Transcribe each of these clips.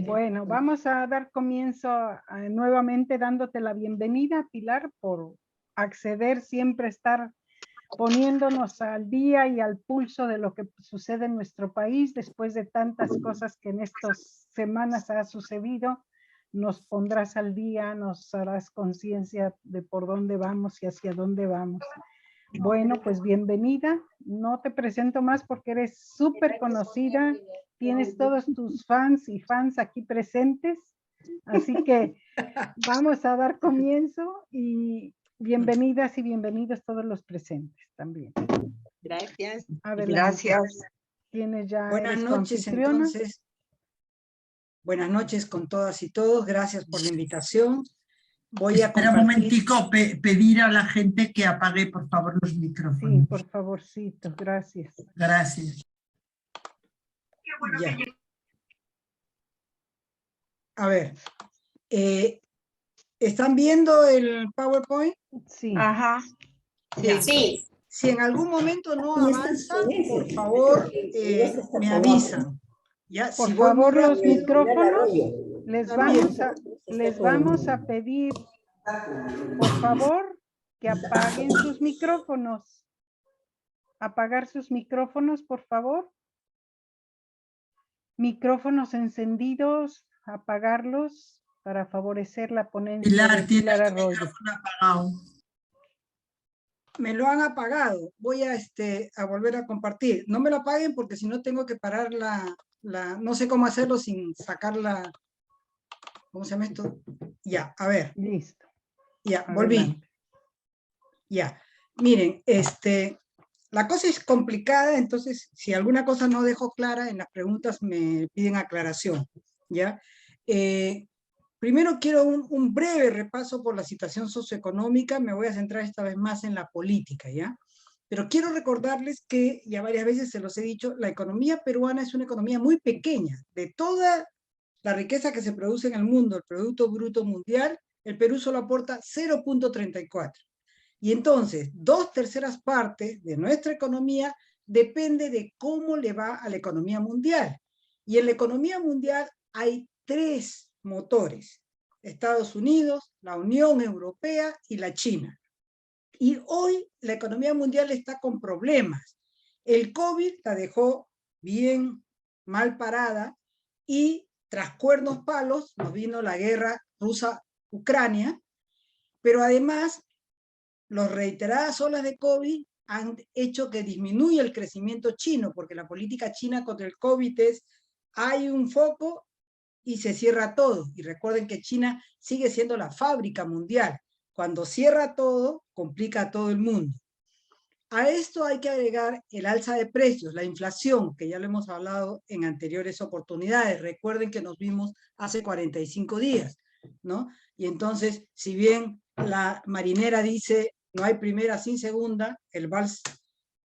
Bueno, vamos a dar comienzo nuevamente dándote la bienvenida, Pilar, por acceder siempre a estar poniéndonos al día y al pulso de lo que sucede en nuestro país después de tantas cosas que en estas semanas ha sucedido. Nos pondrás al día, nos harás conciencia de por dónde vamos y hacia dónde vamos. Bueno, pues bienvenida. No te presento más porque eres súper conocida. Tienes todos tus fans y fans aquí presentes. Así que vamos a dar comienzo y bienvenidas y bienvenidos todos los presentes también. Gracias. Adelante. Gracias. Tienes ya. Buenas noches, entonces. Buenas noches con todas y todos. Gracias por la invitación. Voy a Espera un momentico, pedir a la gente que apague, por favor, los micrófonos. Sí, por favorcito, gracias. Gracias. Ya. A ver, ¿están viendo el PowerPoint? Sí. Ajá. Ya. Sí. Si en algún momento no avanza, por favor, me avisan. Ya, Por si voy favor, muy los rápido, micrófonos les también. vamos a pedir, por favor, que apaguen sus micrófonos. Apagar sus micrófonos, por favor. Micrófonos encendidos, apagarlos para favorecer la ponencia de Pilar Arroyo. Micrófono apagado. Me lo han apagado. Voy a volver a compartir. No me lo apaguen porque si no tengo que parar no sé cómo hacerlo sin sacar la... ¿Cómo se llama esto? Ya, a ver. Listo. Ya, Adelante. volví. Ya. Miren, la cosa es complicada, entonces si alguna cosa no dejo clara en las preguntas me piden aclaración. ¿Ya? Primero quiero un breve repaso por la situación socioeconómica, me voy a centrar esta vez más en la política, ¿ya? Pero quiero recordarles que, ya varias veces se los he dicho, la economía peruana es una economía muy pequeña. De toda la riqueza que se produce en el mundo, el Producto Bruto Mundial, el Perú solo aporta 0.34. Y entonces, 2/3 partes de nuestra economía depende de cómo le va a la economía mundial. Y en la economía mundial hay 3 motores: Estados Unidos, la Unión Europea y la China. Y hoy la economía mundial está con problemas. El COVID la dejó bien mal parada y tras cuernos palos nos vino la guerra rusa-Ucrania, pero además las reiteradas olas de COVID han hecho que disminuya el crecimiento chino, porque la política china contra el COVID es: hay un foco y se cierra todo. Y recuerden que China sigue siendo la fábrica mundial. Cuando cierra todo, complica a todo el mundo. A esto hay que agregar el alza de precios, la inflación, que ya lo hemos hablado en anteriores oportunidades. Recuerden que nos vimos hace 45 días, ¿no? Y entonces, si bien la marinera dice no hay primera sin segunda, el vals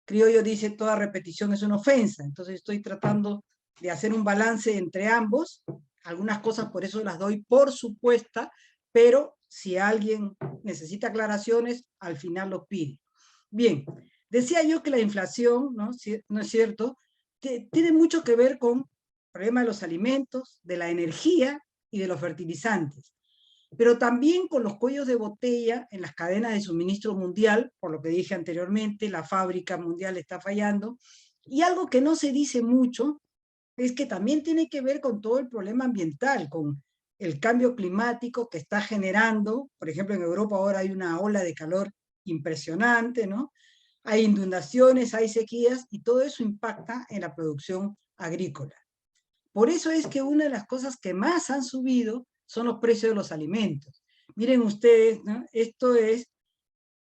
criollo dice toda repetición es una ofensa. Entonces estoy tratando de hacer un balance entre ambos. Algunas cosas por eso las doy por supuesta, pero si alguien necesita aclaraciones, al final los pide. Bien, decía yo que la inflación, ¿no es cierto?, tiene mucho que ver con el problema de los alimentos, de la energía y de los fertilizantes, pero también con los cuellos de botella en las cadenas de suministro mundial, por lo que dije anteriormente, la fábrica mundial está fallando, y algo que no se dice mucho es que también tiene que ver con todo el problema ambiental, con el cambio climático que está generando. Por ejemplo, en Europa ahora hay una ola de calor impresionante, ¿no? Hay inundaciones, hay sequías, y todo eso impacta en la producción agrícola. Por eso es que una de las cosas que más han subido son los precios de los alimentos. Miren ustedes, ¿no? Esto es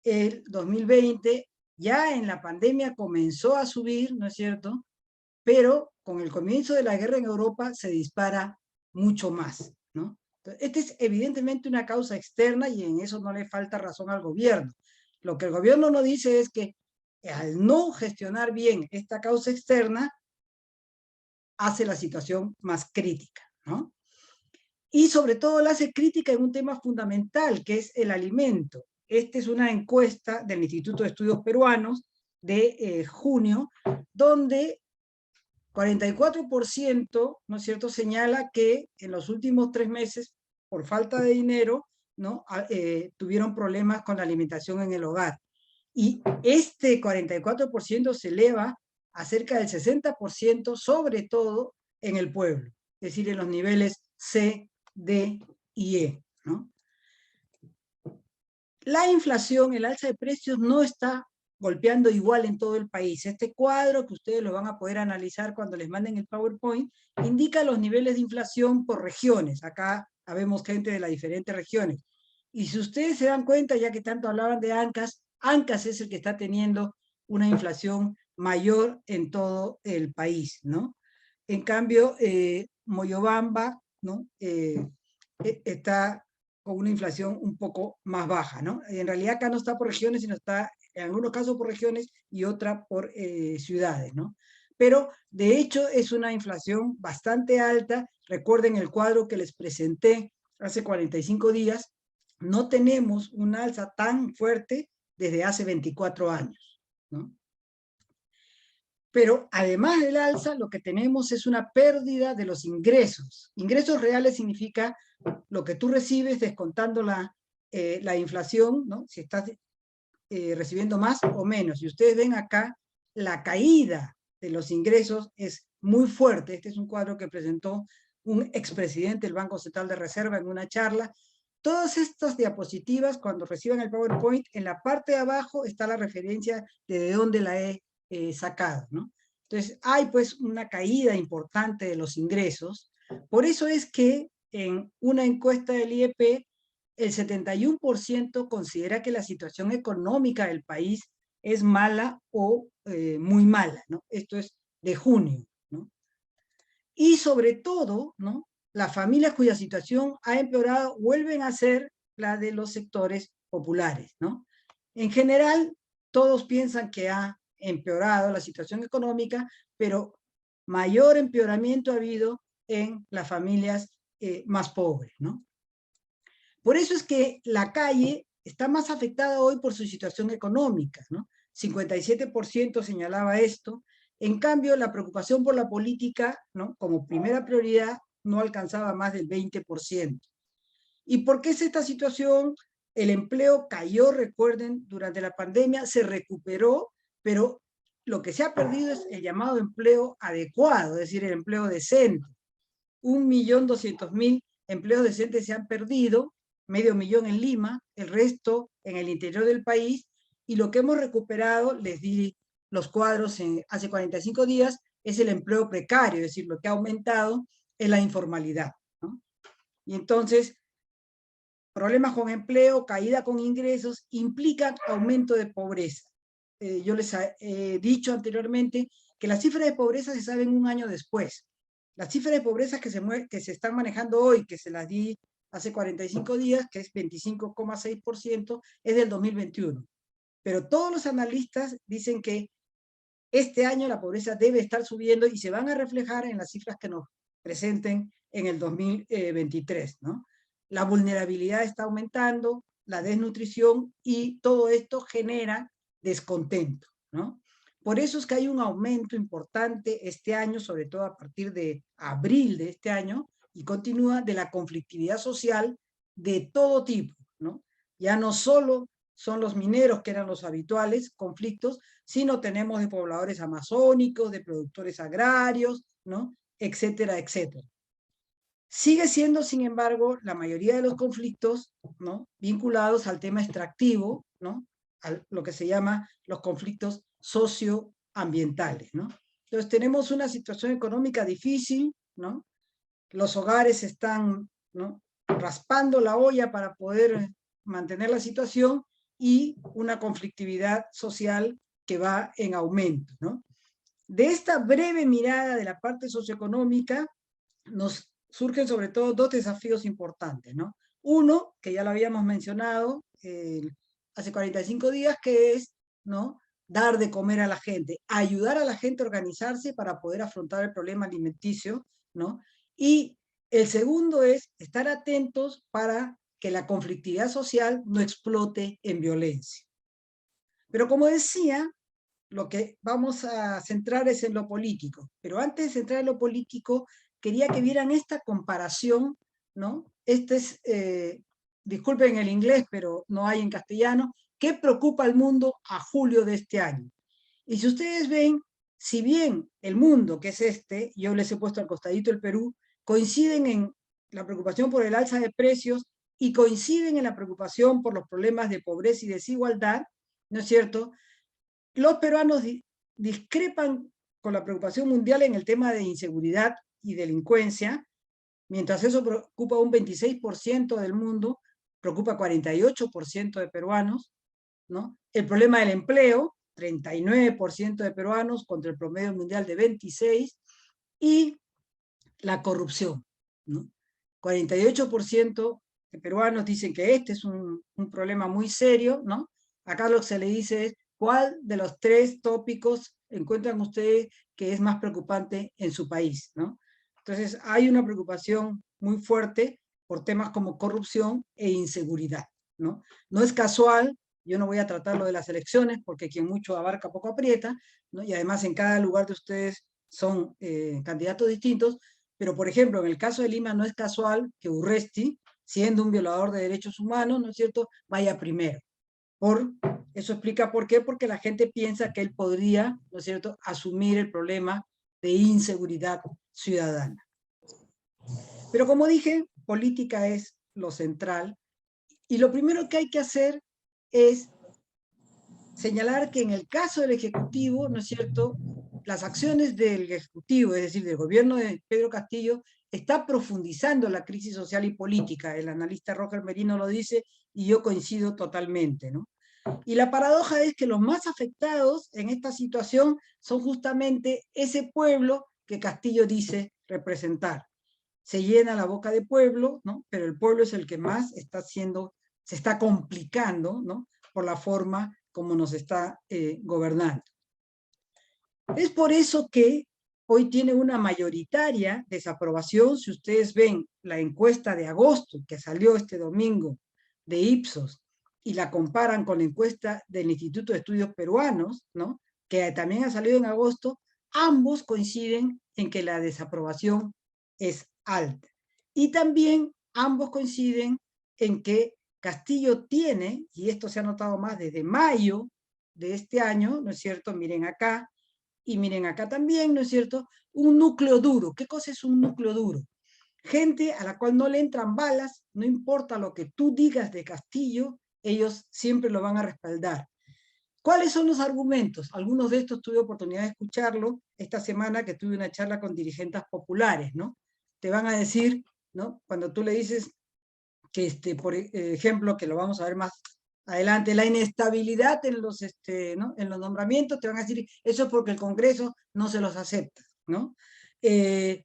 el 2020, ya en la pandemia comenzó a subir, ¿no es cierto?, pero con el comienzo de la guerra en Europa se dispara mucho más, ¿no? Esta es evidentemente una causa externa y en eso no le falta razón al gobierno. Lo que el gobierno no dice es que al no gestionar bien esta causa externa, hace la situación más crítica, ¿no? Y sobre todo la hace crítica en un tema fundamental, que es el alimento. Esta es una encuesta del Instituto de Estudios Peruanos de junio, donde 44%, ¿no es cierto?, señala que en los últimos 3 meses, por falta de dinero, ¿no?, tuvieron problemas con la alimentación en el hogar. Y este 44% se eleva a cerca del 60%, sobre todo en el pueblo, es decir, en los niveles C, D y E, ¿no? La inflación, el alza de precios no está golpeando igual en todo el país. Este cuadro, que ustedes lo van a poder analizar cuando les manden el PowerPoint, indica los niveles de inflación por regiones. Acá habemos gente de las diferentes regiones. Y si ustedes se dan cuenta, ya que tanto hablaban de Ancash, Ancash es el que está teniendo una inflación mayor en todo el país, ¿no? En cambio, Moyobamba, ¿no?, está con una inflación un poco más baja, ¿no? En realidad acá no está por regiones, sino está en algunos casos por regiones y otra por ciudades, ¿no? Pero de hecho es una inflación bastante alta. Recuerden el cuadro que les presenté hace 45 días, no tenemos un alza tan fuerte desde hace 24 años, ¿no? Pero además del alza, lo que tenemos es una pérdida de los ingresos. Ingresos reales significa lo que tú recibes descontando la inflación, ¿no?, si estás recibiendo más o menos. Y ustedes ven acá, la caída de los ingresos es muy fuerte. Este es un cuadro que presentó un expresidente del Banco Central de Reserva en una charla. Todas estas diapositivas, cuando reciban el PowerPoint, en la parte de abajo está la referencia de dónde la he sacado, ¿no? Entonces, hay pues una caída importante de los ingresos. Por eso es que en una encuesta del IEP, el 71% considera que la situación económica del país es mala o muy mala, ¿no? Esto es de junio, ¿no? Y sobre todo, ¿no?, las familias cuya situación ha empeorado vuelven a ser la de los sectores populares, ¿no? En general, todos piensan que ha empeorado la situación económica, pero mayor empeoramiento ha habido en las familias más pobres, ¿no? Por eso es que la calle está más afectada hoy por su situación económica, ¿no? 57% señalaba esto. En cambio, la preocupación por la política, ¿no?, como primera prioridad, no alcanzaba más del 20%. ¿Y por qué es esta situación? El empleo cayó, recuerden, durante la pandemia, se recuperó, pero lo que se ha perdido es el llamado empleo adecuado, es decir, el empleo decente. 1.200.000 empleos decentes se han perdido, 500.000 en Lima, el resto en el interior del país, y lo que hemos recuperado, les di los cuadros hace 45 días, es el empleo precario, es decir, lo que ha aumentado es la informalidad, ¿no? Y entonces, problemas con empleo, caída con ingresos, implican aumento de pobreza. Yo les he dicho anteriormente que las cifras de pobreza se saben un año después. Las cifras de pobreza que se están manejando hoy, que se las di hace 45 días, que es 25,6%, es del 2021. Pero todos los analistas dicen que este año la pobreza debe estar subiendo y se van a reflejar en las cifras que nos presenten en el 2023, ¿no? La vulnerabilidad está aumentando, la desnutrición, y todo esto genera descontento, ¿no? Por eso es que hay un aumento importante este año, sobre todo a partir de abril de este año, y continúa, de la conflictividad social de todo tipo, ¿no? Ya no solo son los mineros, que eran los habituales conflictos, sino tenemos de pobladores amazónicos, de productores agrarios, ¿no?, etcétera, etcétera. Sigue siendo, sin embargo, la mayoría de los conflictos, ¿no?, vinculados al tema extractivo, ¿no?, a lo que se llama los conflictos socioambientales, ¿no? Entonces tenemos una situación económica difícil, ¿no? Los hogares están, ¿no?, raspando la olla para poder mantener la situación, y una conflictividad social que va en aumento, ¿no? De esta breve mirada de la parte socioeconómica nos surgen sobre todo dos desafíos importantes, ¿no? Uno, que ya lo habíamos mencionado hace 45 días, que es, ¿no?, dar de comer a la gente, ayudar a la gente a organizarse para poder afrontar el problema alimenticio, ¿no? Y el segundo es estar atentos para que la conflictividad social no explote en violencia. Pero como decía, lo que vamos a centrar es en lo político. Pero antes de centrar en lo político, quería que vieran esta comparación, ¿no? Este es, disculpen el inglés, pero no hay en castellano. ¿Qué preocupa al mundo a julio de este año? Y si ustedes ven, si bien el mundo, que es este, yo les he puesto al costadito el Perú, coinciden en la preocupación por el alza de precios y coinciden en la preocupación por los problemas de pobreza y desigualdad, ¿no es cierto? Los peruanos discrepan con la preocupación mundial en el tema de inseguridad y delincuencia, mientras eso preocupa un 26% del mundo, preocupa 48% de peruanos, ¿no? El problema del empleo, 39% de peruanos contra el promedio mundial de 26%, y la corrupción, ¿no? 48% de peruanos dicen que este es un problema muy serio, ¿no? Acá lo que se le dice es, ¿cuál de los 3 tópicos encuentran ustedes que es más preocupante en su país, ¿no? Entonces, hay una preocupación muy fuerte por temas como corrupción e inseguridad, ¿no? No es casual, yo no voy a tratar lo de las elecciones, porque quien mucho abarca poco aprieta, ¿no? Y además en cada lugar de ustedes son candidatos distintos, pero por ejemplo, en el caso de Lima no es casual que Urresti, siendo un violador de derechos humanos, ¿no es cierto?, vaya primero. Eso explica por qué, porque la gente piensa que él podría, ¿no es cierto?, asumir el problema de inseguridad ciudadana. Pero como dije, política es lo central, y lo primero que hay que hacer es señalar que en el caso del Ejecutivo, ¿no es cierto?, las acciones del Ejecutivo, es decir, del gobierno de Pedro Castillo, está profundizando la crisis social y política. El analista Roger Merino lo dice y yo coincido totalmente, ¿no? Y la paradoja es que los más afectados en esta situación son justamente ese pueblo que Castillo dice representar. Se llena la boca de pueblo, ¿no? Pero el pueblo es el que más está haciendo, se está complicando, ¿no?, por la forma como nos está gobernando. Es por eso que hoy tiene una mayoritaria desaprobación. Si ustedes ven la encuesta de agosto que salió este domingo de Ipsos y la comparan con la encuesta del Instituto de Estudios Peruanos, ¿no?, que también ha salido en agosto, ambos coinciden en que la desaprobación es alta. Y también ambos coinciden en que Castillo tiene, y esto se ha notado más desde mayo de este año, ¿no es cierto? Miren acá, y miren acá también, ¿no es cierto?, un núcleo duro. ¿Qué cosa es un núcleo duro? Gente a la cual no le entran balas, no importa lo que tú digas de Castillo, ellos siempre lo van a respaldar. ¿Cuáles son los argumentos? Algunos de estos tuve oportunidad de escucharlo esta semana que tuve una charla con dirigentes populares, ¿no? Te van a decir, ¿no?, cuando tú le dices que, por ejemplo, que lo vamos a ver más adelante, la inestabilidad en los, ¿no?, en los nombramientos, te van a decir, eso es porque el Congreso no se los acepta, ¿no? Te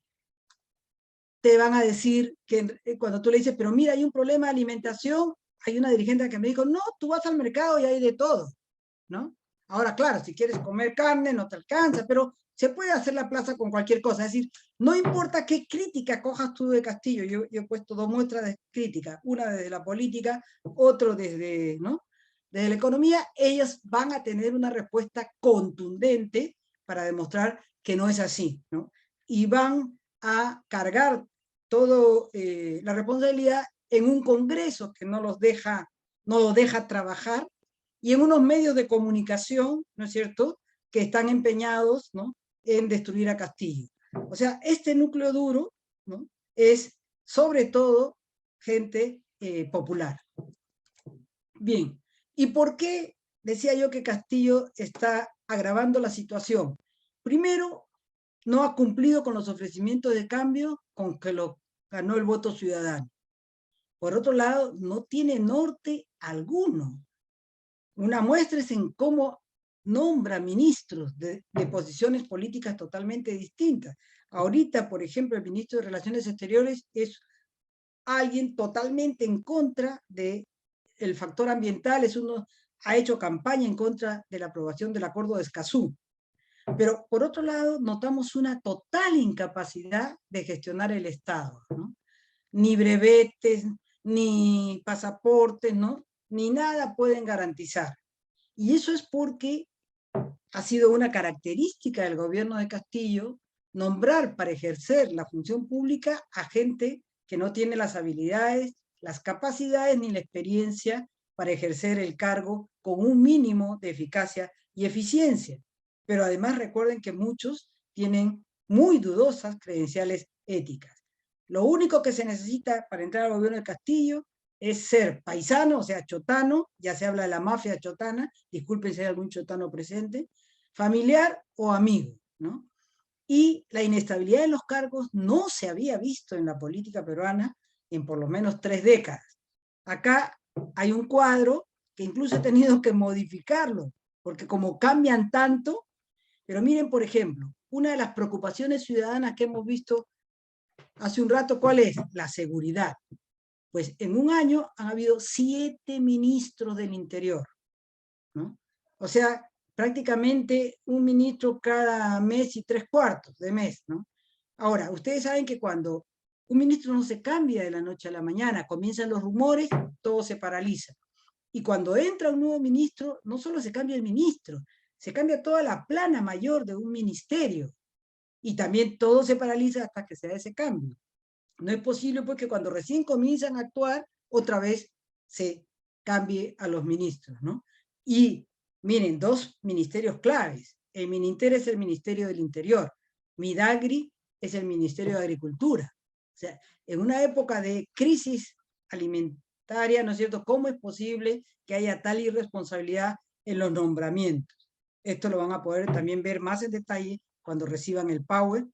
van a decir que cuando tú le dices, pero mira, hay un problema de alimentación, hay una dirigente que me dijo, no, tú vas al mercado y hay de todo, ¿no? Ahora, claro, si quieres comer carne no te alcanza, pero se puede hacer la plaza con cualquier cosa. Es decir, no importa qué crítica cojas tú de Castillo, yo he puesto 2 muestras de crítica, una desde la política, otro desde, ¿no?, desde la economía, ellos van a tener una respuesta contundente para demostrar que no es así, ¿no? Y van a cargar toda la responsabilidad en un Congreso que no los deja trabajar, y en unos medios de comunicación, ¿no es cierto?, que están empeñados, ¿no?, en destruir a Castillo. O sea, este núcleo duro, ¿no?, es sobre todo gente popular. Bien, ¿y por qué decía yo que Castillo está agravando la situación? Primero, no ha cumplido con los ofrecimientos de cambio con que lo ganó el voto ciudadano. Por otro lado, no tiene norte alguno. Una muestra es en cómo nombra ministros de posiciones políticas totalmente distintas. Ahorita, por ejemplo, el ministro de Relaciones Exteriores es alguien totalmente en contra del factor ambiental, ha hecho campaña en contra de la aprobación del Acuerdo de Escazú. Pero, por otro lado, notamos una total incapacidad de gestionar el Estado, ¿no? Ni brevetes, ni pasaportes, ¿no?, ni nada pueden garantizar. Y eso es porque ha sido una característica del gobierno de Castillo nombrar para ejercer la función pública a gente que no tiene las habilidades, las capacidades ni la experiencia para ejercer el cargo con un mínimo de eficacia y eficiencia. Pero además recuerden que muchos tienen muy dudosas credenciales éticas. Lo único que se necesita para entrar al gobierno de Castillo es ser paisano, o sea, chotano, ya se habla de la mafia chotana, disculpen si hay algún chotano presente, familiar o amigo, ¿no? Y la inestabilidad de los cargos no se había visto en la política peruana en por lo menos 3 décadas. Acá hay un cuadro que incluso he tenido que modificarlo, porque como cambian tanto, pero miren, por ejemplo, una de las preocupaciones ciudadanas que hemos visto hace un rato, ¿cuál es? La seguridad. Pues en un año han habido 7 ministros del Interior, ¿no? O sea, prácticamente un ministro cada mes y 3/4 de mes, ¿no? Ahora, ustedes saben que cuando un ministro no se cambia de la noche a la mañana, comienzan los rumores, todo se paraliza. Y cuando entra un nuevo ministro, no solo se cambia el ministro, se cambia toda la plana mayor de un ministerio. Y también todo se paraliza hasta que se da ese cambio. No es posible porque cuando recién comienzan a actuar, otra vez se cambie a los ministros, ¿no? Y miren, 2 ministerios claves. El Mininter es el Ministerio del Interior. Midagri es el Ministerio de Agricultura. O sea, en una época de crisis alimentaria, ¿no es cierto?, ¿cómo es posible que haya tal irresponsabilidad en los nombramientos? Esto lo van a poder también ver más en detalle cuando reciban el Power.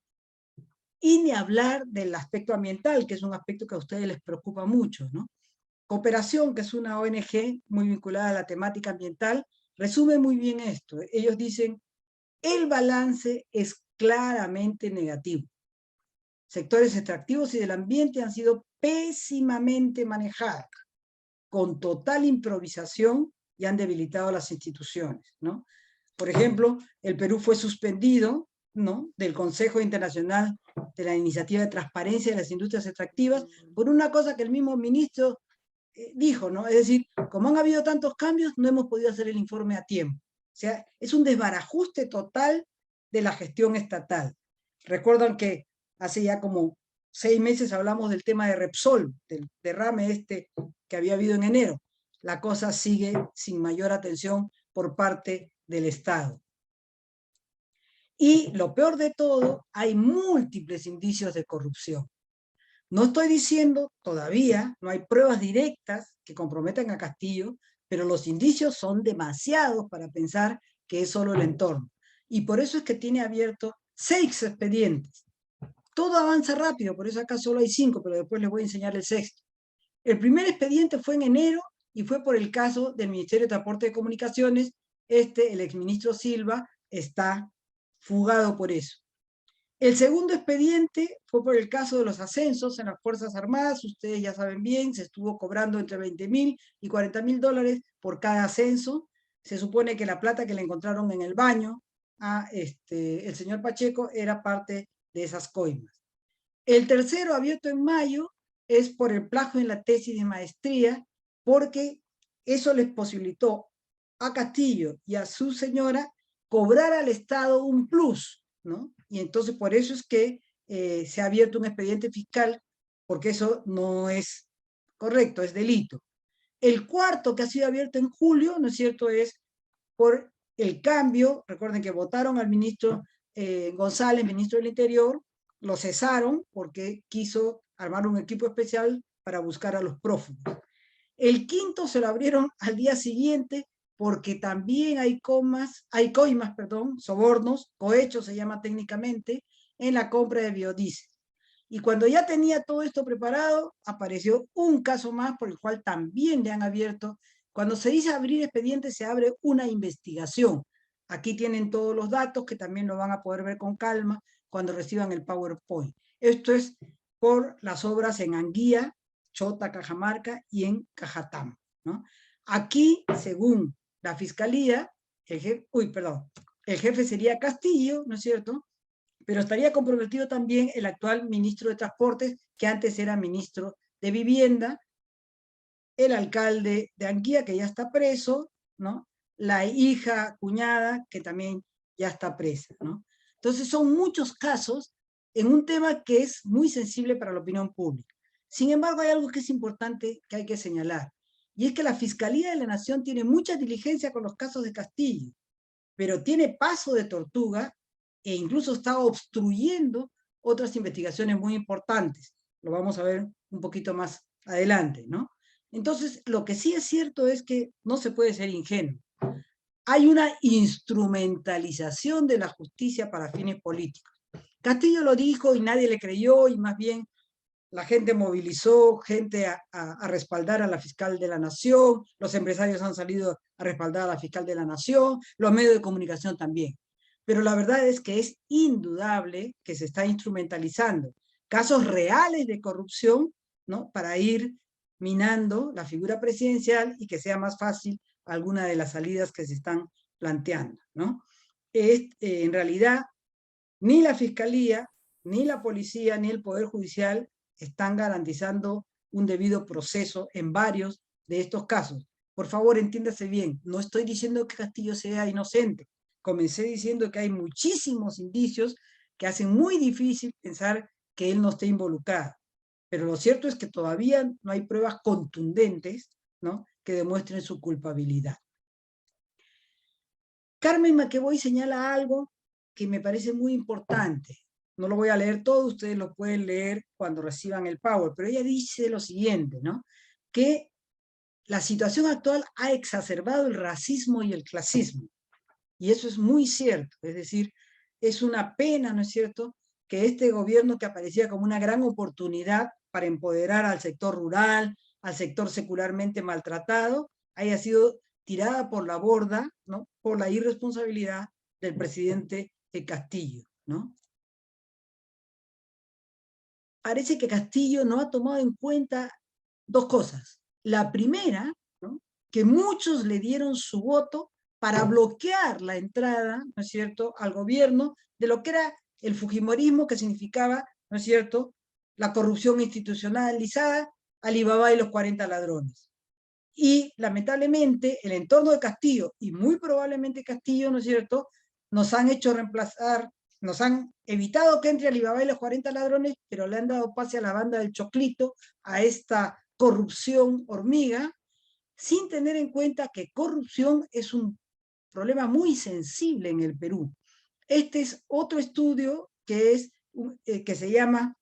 Y ni hablar del aspecto ambiental, que es un aspecto que a ustedes les preocupa mucho, ¿no? Cooperación, que es una ONG muy vinculada a la temática ambiental, resume muy bien esto. Ellos dicen, el balance es claramente negativo. Sectores extractivos y del ambiente han sido pésimamente manejados, con total improvisación, y han debilitado las instituciones, ¿no? Por ejemplo, el Perú fue suspendido, ¿no?, del Consejo Internacional de la Iniciativa de Transparencia de las Industrias Extractivas por una cosa que el mismo ministro dijo, ¿no? Es decir, como han habido tantos cambios, no hemos podido hacer el informe a tiempo. O sea, es un desbarajuste total de la gestión estatal. Recuerdan que hace ya como 6 meses hablamos del tema de Repsol, del derrame que había habido en enero. La cosa sigue sin mayor atención por parte del Estado. Y lo peor de todo, hay múltiples indicios de corrupción. No estoy diciendo todavía, no hay pruebas directas que comprometan a Castillo, pero los indicios son demasiados para pensar que es solo el entorno. Y por eso es que tiene abierto 6 expedientes. Todo avanza rápido, por eso acá solo hay 5, pero después les voy a enseñar el 6º. El primer expediente fue en enero y fue por el caso del Ministerio de Transporte y Comunicaciones. El exministro Silva, está fugado por eso. El segundo expediente fue por el caso de los ascensos en las Fuerzas Armadas. Ustedes ya saben bien, se estuvo cobrando entre $20.000 y $40.000 por cada ascenso. Se supone que la plata que le encontraron en el baño a el señor Pacheco era parte de esas coimas. El tercero, abierto en mayo, es por el plagio en la tesis de maestría, porque eso les posibilitó a Castillo y a su señora cobrar al Estado un plus, ¿no? Y entonces por eso es que se ha abierto un expediente fiscal, porque eso no es correcto, es delito. El cuarto, que ha sido abierto en julio, ¿no es cierto?, es por el cambio. Recuerden que votaron al ministro González, ministro del Interior, lo cesaron porque quiso armar un equipo especial para buscar a los prófugos. El quinto se lo abrieron al día siguiente porque también hay coimas, sobornos, cohechos se llama técnicamente, en la compra de biodiesel. Y cuando ya tenía todo esto preparado, apareció un caso más por el cual también le han abierto. Cuando se dice abrir expediente, se abre una investigación. Aquí tienen todos los datos que también lo van a poder ver con calma cuando reciban el PowerPoint. Esto es por las obras en Anguía, Chota, Cajamarca y en Cajatam, ¿no? Aquí, según la Fiscalía, el jefe sería Castillo, ¿no es cierto?, pero estaría comprometido también el actual ministro de Transportes, que antes era ministro de Vivienda, el alcalde de Anguía, que ya está preso, ¿no?, la hija, cuñada, que también ya está presa, ¿no? Entonces son muchos casos en un tema que es muy sensible para la opinión pública. Sin embargo, hay algo que es importante que hay que señalar, y es que la Fiscalía de la Nación tiene mucha diligencia con los casos de Castillo, pero tiene paso de tortuga e incluso está obstruyendo otras investigaciones muy importantes. Lo vamos a ver un poquito más adelante, ¿no? Entonces, lo que sí es cierto es que no se puede ser ingenuo. Hay una instrumentalización de la justicia para fines políticos. Castillo lo dijo y nadie le creyó, y más bien la gente movilizó gente a respaldar a la fiscal de la Nación, los empresarios han salido a respaldar a la fiscal de la Nación, los medios de comunicación también. Pero la verdad es que es indudable que se está instrumentalizando casos reales de corrupción, ¿no?, para ir minando la figura presidencial y que sea más fácil alguna de las salidas que se están planteando, ¿no? En realidad, ni la Fiscalía, ni la Policía, ni el Poder Judicial están garantizando un debido proceso en varios de estos casos. Por favor, entiéndase bien, no estoy diciendo que Castillo sea inocente. Comencé diciendo que hay muchísimos indicios que hacen muy difícil pensar que él no esté involucrado. Pero lo cierto es que todavía no hay pruebas contundentes, ¿no?, que demuestren su culpabilidad. Carmen McEvoy señala algo que me parece muy importante. No lo voy a leer todo, ustedes lo pueden leer cuando reciban el Power, pero ella dice lo siguiente, ¿no?, que la situación actual ha exacerbado el racismo y el clasismo. Y eso es muy cierto, es decir, es una pena, ¿no es cierto?, que este gobierno, que aparecía como una gran oportunidad para empoderar al sector rural, al sector secularmente maltratado, haya sido tirada por la borda, ¿no?, por la irresponsabilidad del presidente Castillo, ¿no? Parece que Castillo no ha tomado en cuenta dos cosas. La primera, ¿no?, que muchos le dieron su voto para bloquear la entrada, ¿no es cierto?, al gobierno de lo que era el fujimorismo, que significaba, ¿no es cierto?, la corrupción institucionalizada, Alibaba y los 40 ladrones. Y lamentablemente el entorno de Castillo, y muy probablemente Castillo, ¿no es cierto?, nos han hecho reemplazar, nos han evitado que entre Alibaba y los 40 ladrones, pero le han dado pase a la banda del Choclito, a esta corrupción hormiga, sin tener en cuenta que corrupción es un problema muy sensible en el Perú. Este es otro estudio que se llama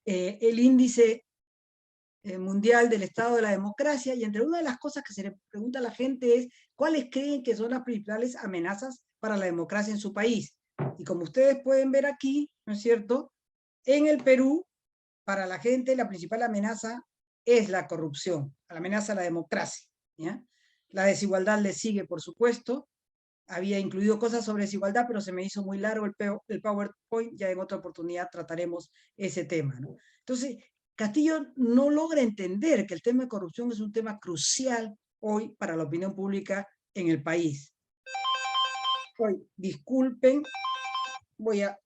el índice mundial del estado de la democracia, y entre una de las cosas que se le pregunta a la gente es cuáles creen que son las principales amenazas para la democracia en su país. Y como ustedes pueden ver aquí, ¿no es cierto?, en el Perú, para la gente la principal amenaza es la corrupción, la amenaza a la democracia, ¿ya? La desigualdad le sigue, por supuesto. Había incluido cosas sobre desigualdad, pero se me hizo muy largo el PowerPoint, ya en otra oportunidad trataremos ese tema, ¿no? Entonces, Castillo no logra entender que el tema de corrupción es un tema crucial hoy para la opinión pública en el país. Hoy, disculpen, voy a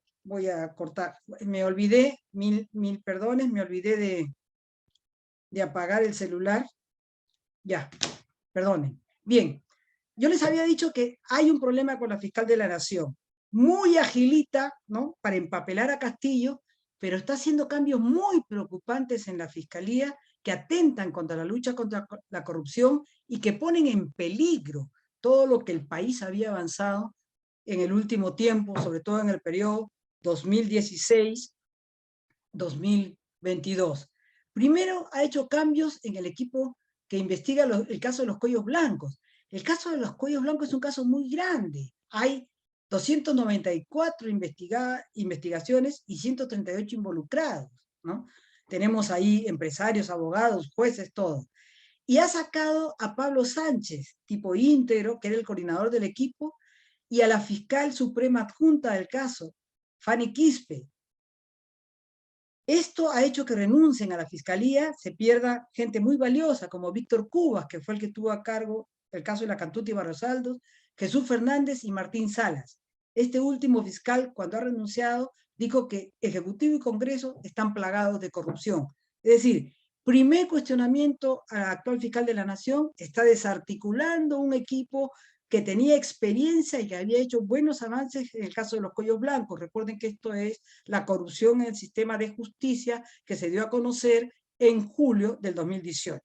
cortar. Me olvidé, mil perdones, me olvidé de apagar el celular. Ya, perdonen. Bien, yo les había dicho que hay un problema con la fiscal de la Nación. Muy agilita, ¿no?, para empapelar a Castillo, pero está haciendo cambios muy preocupantes en la Fiscalía que atentan contra la lucha contra la corrupción y que ponen en peligro todo lo que el país había avanzado en el último tiempo, sobre todo en el periodo 2016-2022. Primero, ha hecho cambios en el equipo que investiga el caso de los cuellos blancos. El caso de los cuellos blancos es un caso muy grande. Hay 294 investigaciones y 138 involucrados, ¿no? Tenemos ahí empresarios, abogados, jueces, todo. Y ha sacado a Pablo Sánchez, tipo íntegro, que era el coordinador del equipo, y a la fiscal suprema adjunta del caso, Fanny Quispe. Esto ha hecho que renuncien a la fiscalía, se pierda gente muy valiosa, como Víctor Cubas, que fue el que tuvo a cargo el caso de la Cantuta y Barrosaldos, Jesús Fernández y Martín Salas. Este último fiscal, cuando ha renunciado, dijo que Ejecutivo y Congreso están plagados de corrupción. Es decir, primer cuestionamiento a la actual fiscal de la Nación, está desarticulando un equipo que tenía experiencia y que había hecho buenos avances en el caso de los cuellos blancos. Recuerden que esto es la corrupción en el sistema de justicia que se dio a conocer en julio del 2018.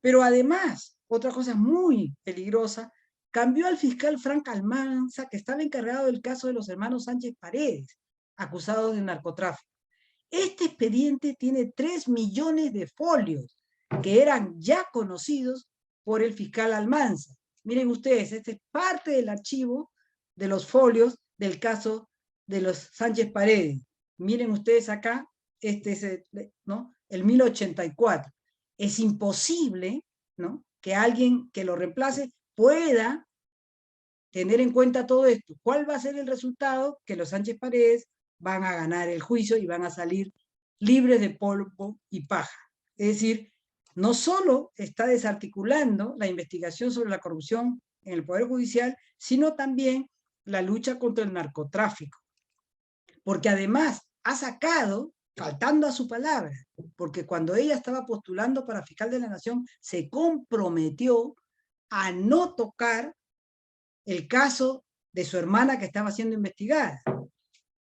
Pero además, otra cosa muy peligrosa, cambió al fiscal Frank Almanza, que estaba encargado del caso de los hermanos Sánchez Paredes, acusados de narcotráfico. Este expediente tiene 3 millones de folios que eran ya conocidos por el fiscal Almanza. Miren ustedes, este es parte del archivo de los folios del caso de los Sánchez Paredes. Miren ustedes acá, este es el 1084. Es imposible, ¿no?, que alguien que lo reemplace pueda tener en cuenta todo esto. ¿Cuál va a ser el resultado? Que los Sánchez Paredes van a ganar el juicio y van a salir libres de polvo y paja. Es decir, no solo está desarticulando la investigación sobre la corrupción en el Poder Judicial, sino también la lucha contra el narcotráfico. Porque además ha sacado, faltando a su palabra, porque cuando ella estaba postulando para fiscal de la Nación, se comprometió a no tocar el caso de su hermana que estaba siendo investigada.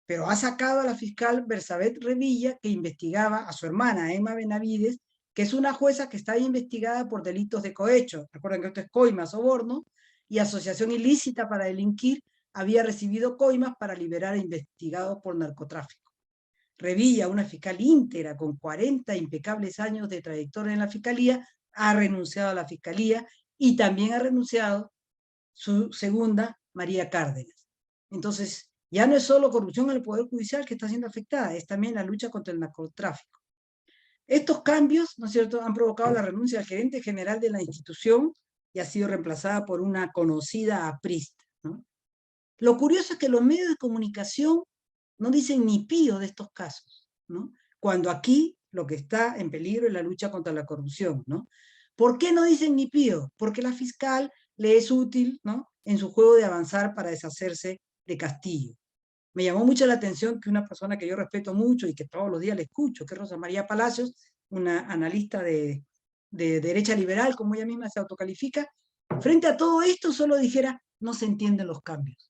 Pero ha sacado a la fiscal Bersabet Revilla, que investigaba a su hermana, Emma Benavides, que es una jueza que está investigada por delitos de cohecho. Recuerden que esto es coima, soborno, y asociación ilícita para delinquir, había recibido coimas para liberar a investigados por narcotráfico. Revilla, una fiscal íntegra con 40 impecables años de trayectoria en la fiscalía, ha renunciado a la fiscalía y también ha renunciado su segunda, María Cárdenas. Entonces, ya no es solo corrupción en el Poder Judicial que está siendo afectada, es también la lucha contra el narcotráfico. Estos cambios, ¿no es cierto?, han provocado la renuncia del gerente general de la institución y ha sido reemplazada por una conocida aprista, ¿no? Lo curioso es que los medios de comunicación no dicen ni pío de estos casos, ¿no?, cuando aquí lo que está en peligro es la lucha contra la corrupción, ¿no? ¿Por qué no dicen ni pío? Porque la fiscal le es útil, ¿no?, en su juego de avanzar para deshacerse de Castillo. Me llamó mucho la atención que una persona que yo respeto mucho y que todos los días le escucho, que es Rosa María Palacios, una analista de derecha liberal, como ella misma se autocalifica, frente a todo esto solo dijera, no se entienden los cambios.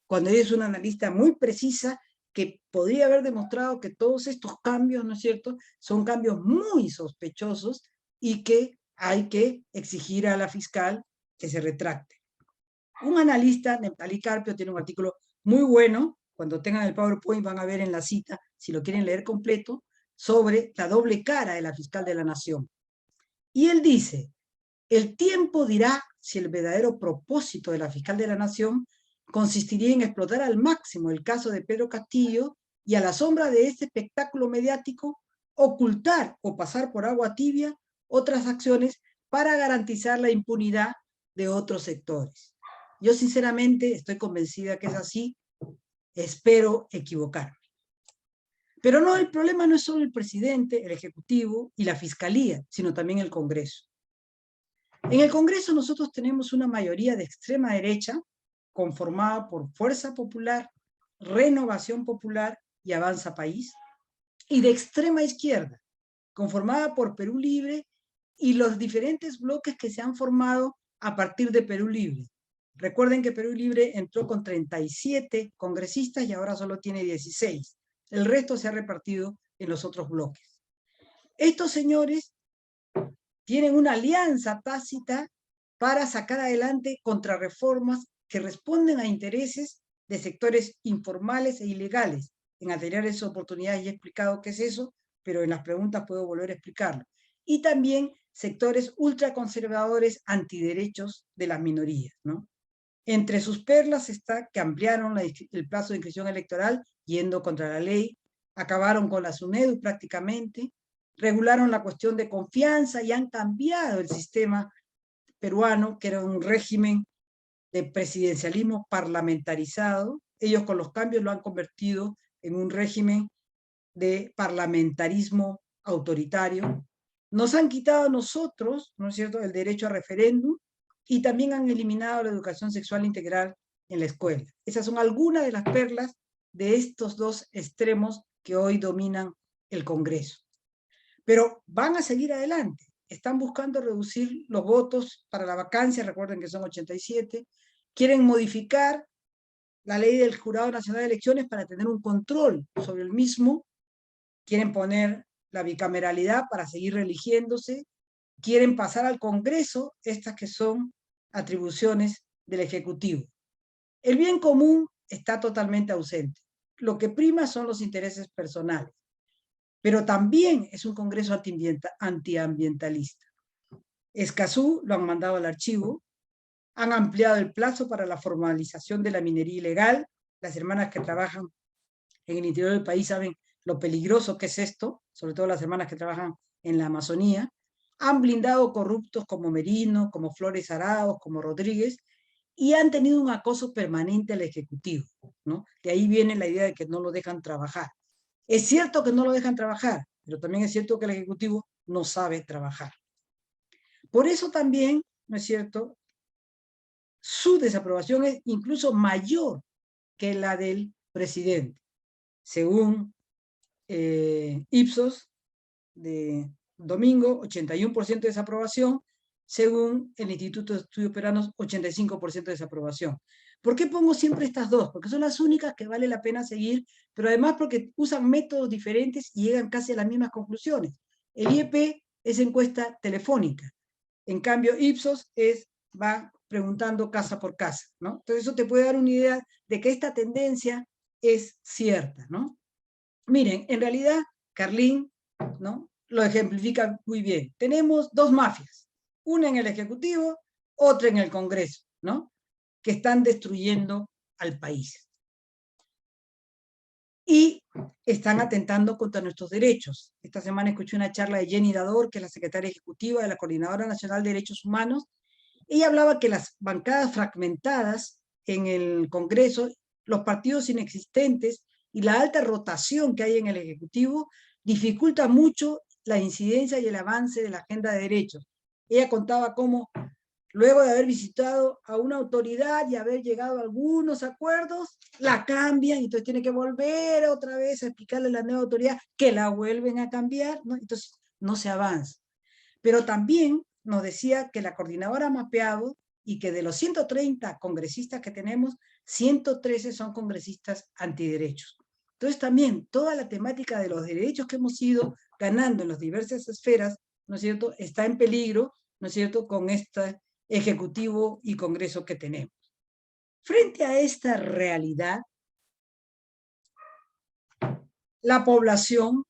Cuando ella es una analista muy precisa, que podría haber demostrado que todos estos cambios, ¿no es cierto?, son cambios muy sospechosos y que hay que exigir a la fiscal que se retracte. Un analista, Neptalí Carpio, tiene un artículo muy bueno, cuando tengan el PowerPoint van a ver en la cita, si lo quieren leer completo, sobre la doble cara de la fiscal de la Nación. Y él dice, el tiempo dirá si el verdadero propósito de la fiscal de la Nación consistiría en explotar al máximo el caso de Pedro Castillo y a la sombra de este espectáculo mediático, ocultar o pasar por agua tibia otras acciones para garantizar la impunidad de otros sectores. Yo sinceramente estoy convencida que es así, espero equivocarme. Pero no, el problema no es solo el presidente, el Ejecutivo y la Fiscalía, sino también el Congreso. En el Congreso nosotros tenemos una mayoría de extrema derecha conformada por Fuerza Popular, Renovación Popular y Avanza País, y de extrema izquierda, conformada por Perú Libre y los diferentes bloques que se han formado a partir de Perú Libre. Recuerden que Perú Libre entró con 37 congresistas y ahora solo tiene 16. El resto se ha repartido en los otros bloques. Estos señores tienen una alianza tácita para sacar adelante contrarreformas que responden a intereses de sectores informales e ilegales. En anteriores oportunidades ya he explicado qué es eso, pero en las preguntas puedo volver a explicarlo. Y también sectores ultraconservadores antiderechos de las minorías, ¿no? Entre sus perlas está que ampliaron el plazo de inscripción electoral yendo contra la ley, acabaron con la SUNEDU prácticamente, regularon la cuestión de confianza y han cambiado el sistema peruano, que era un régimen de presidencialismo parlamentarizado. Ellos con los cambios lo han convertido en un régimen de parlamentarismo autoritario. Nos han quitado a nosotros, ¿no es cierto?, el derecho a referéndum, y también han eliminado la educación sexual integral en la escuela. Esas son algunas de las perlas de estos dos extremos que hoy dominan el Congreso. Pero van a seguir adelante. están buscando reducir los votos para la vacancia, recuerden que son 87, quieren modificar la ley del Jurado Nacional de Elecciones para tener un control sobre el mismo, quieren poner la bicameralidad para seguir reeligiéndose, quieren pasar al Congreso estas que son atribuciones del Ejecutivo. El bien común está totalmente ausente. Lo que prima son los intereses personales. Pero también es un Congreso antiambientalista. Escazú lo han mandado al archivo, han ampliado el plazo para la formalización de la minería ilegal. Las hermanas que trabajan en el interior del país saben lo peligroso que es esto, sobre todo las hermanas que trabajan en la Amazonía. Han blindado corruptos como Merino, como Flores Arauz, como Rodríguez, y han tenido un acoso permanente al Ejecutivo, ¿no? De ahí viene la idea de que no lo dejan trabajar. Es cierto que no lo dejan trabajar, pero también es cierto que el Ejecutivo no sabe trabajar. Por eso también, ¿no es cierto?, su desaprobación es incluso mayor que la del presidente. Según Ipsos, de domingo, 81% de desaprobación, según el Instituto de Estudios Peruanos, 85% de desaprobación. ¿Por qué pongo siempre estas dos? Porque son las únicas que vale la pena seguir, pero además porque usan métodos diferentes y llegan casi a las mismas conclusiones. El IEP es encuesta telefónica, en cambio Ipsos va preguntando casa por casa, ¿no? Entonces eso te puede dar una idea de que esta tendencia es cierta, ¿no? Miren, en realidad, Carlín, ¿no?, lo ejemplifica muy bien. Tenemos dos mafias, una en el Ejecutivo, otra en el Congreso, ¿no?, que están destruyendo al país. Y están atentando contra nuestros derechos. Esta semana escuché una charla de Jenny Dador, que es la secretaria ejecutiva de la Coordinadora Nacional de Derechos Humanos. Ella hablaba que las bancadas fragmentadas en el Congreso, los partidos inexistentes y la alta rotación que hay en el Ejecutivo dificulta mucho la incidencia y el avance de la agenda de derechos. Ella contaba cómo, luego de haber visitado a una autoridad y haber llegado a algunos acuerdos, la cambian, y entonces tiene que volver otra vez a explicarle a la nueva autoridad que la vuelven a cambiar, ¿no? Entonces no se avanza. Pero también nos decía que la coordinadora ha mapeado y que de los 130 congresistas que tenemos, 113 son congresistas antiderechos. Entonces también toda la temática de los derechos que hemos ido ganando en las diversas esferas, ¿no es cierto?, está en peligro, ¿no es cierto?, con este Ejecutivo y Congreso que tenemos. Frente a esta realidad, la población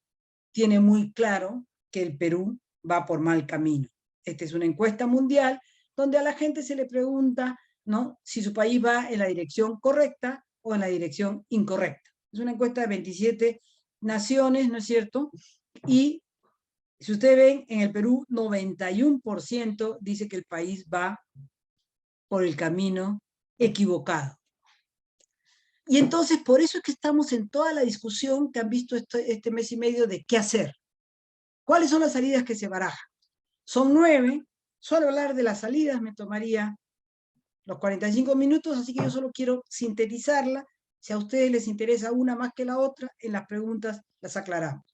tiene muy claro que el Perú va por mal camino. Esta es una encuesta mundial donde a la gente se le pregunta, ¿no?, si su país va en la dirección correcta o en la dirección incorrecta. Es una encuesta de 27 naciones, ¿no es cierto? Y si ustedes ven, en el Perú, 91% dice que el país va por el camino equivocado. Y entonces, por eso es que estamos en toda la discusión que han visto este mes y medio de qué hacer. ¿Cuáles son las salidas que se barajan? Son 9, solo hablar de las salidas me tomaría los 45 minutos, así que yo solo quiero sintetizarla. Si a ustedes les interesa una más que la otra, en las preguntas las aclaramos.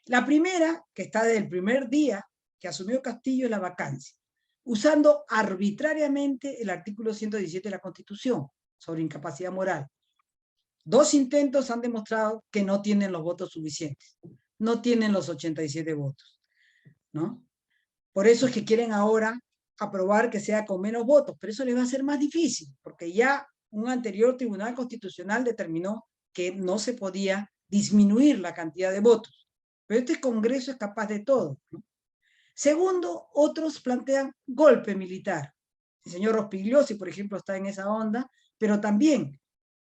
La primera, que está desde el primer día que asumió Castillo, es la vacancia, usando arbitrariamente el artículo 117 de la Constitución sobre incapacidad moral. 2 intentos han demostrado que no tienen los votos suficientes, no tienen los 87 votos, ¿no? Por eso es que quieren ahora aprobar que sea con menos votos, pero eso les va a ser más difícil, porque ya un anterior tribunal constitucional determinó que no se podía disminuir la cantidad de votos. Pero este Congreso es capaz de todo, ¿no? Segundo, otros plantean golpe militar. El señor Rospigliosi, por ejemplo, está en esa onda, pero también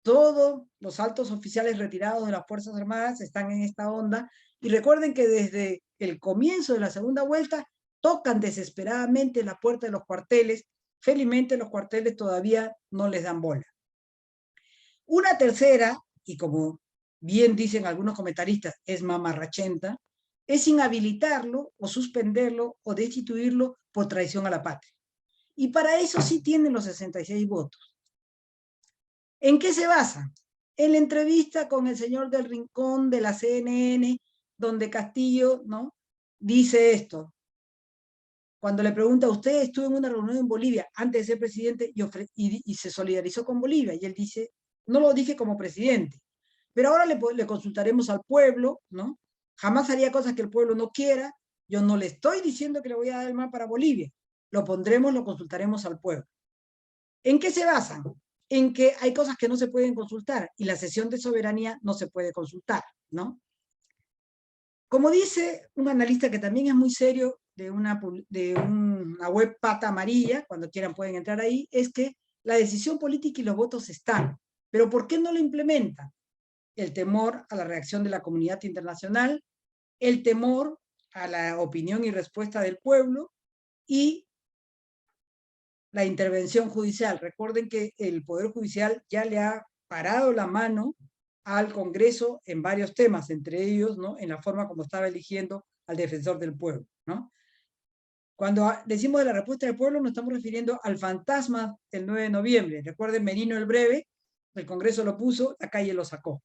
todos los altos oficiales retirados de las Fuerzas Armadas están en esta onda. Y recuerden que desde el comienzo de la segunda vuelta tocan desesperadamente la puerta de los cuarteles. Felizmente los cuarteles todavía no les dan bola. Una tercera, y como bien dicen algunos comentaristas, es mamarrachenta, es inhabilitarlo o suspenderlo o destituirlo por traición a la patria. Y para eso sí tienen los 66 votos. ¿En qué se basa? En la entrevista con el señor del Rincón de la CNN, donde Castillo, ¿no?, dice esto: cuando le pregunta a usted, estuvo en una reunión en Bolivia antes de ser presidente y se solidarizó con Bolivia, y él dice, no lo dije como presidente, pero ahora le consultaremos al pueblo, ¿no? Jamás haría cosas que el pueblo no quiera, yo no le estoy diciendo que le voy a dar el mapa para Bolivia, lo pondremos, lo consultaremos al pueblo. ¿En qué se basan? En que hay cosas que no se pueden consultar, y la cesión de soberanía no se puede consultar, ¿no? Como dice un analista que también es muy serio de una web Pata Amarilla, cuando quieran pueden entrar ahí, es que la decisión política y los votos están, pero ¿por qué no lo implementan? El temor a la reacción de la comunidad internacional, el temor a la opinión y respuesta del pueblo y la intervención judicial. Recuerden que el Poder Judicial ya le ha parado la mano al Congreso en varios temas, entre ellos, ¿no?, en la forma como estaba eligiendo al defensor del pueblo, ¿no? Cuando decimos de la respuesta del pueblo, nos estamos refiriendo al fantasma del 9 de noviembre. Recuerden, Merino el Breve, el Congreso lo puso, la calle lo sacó.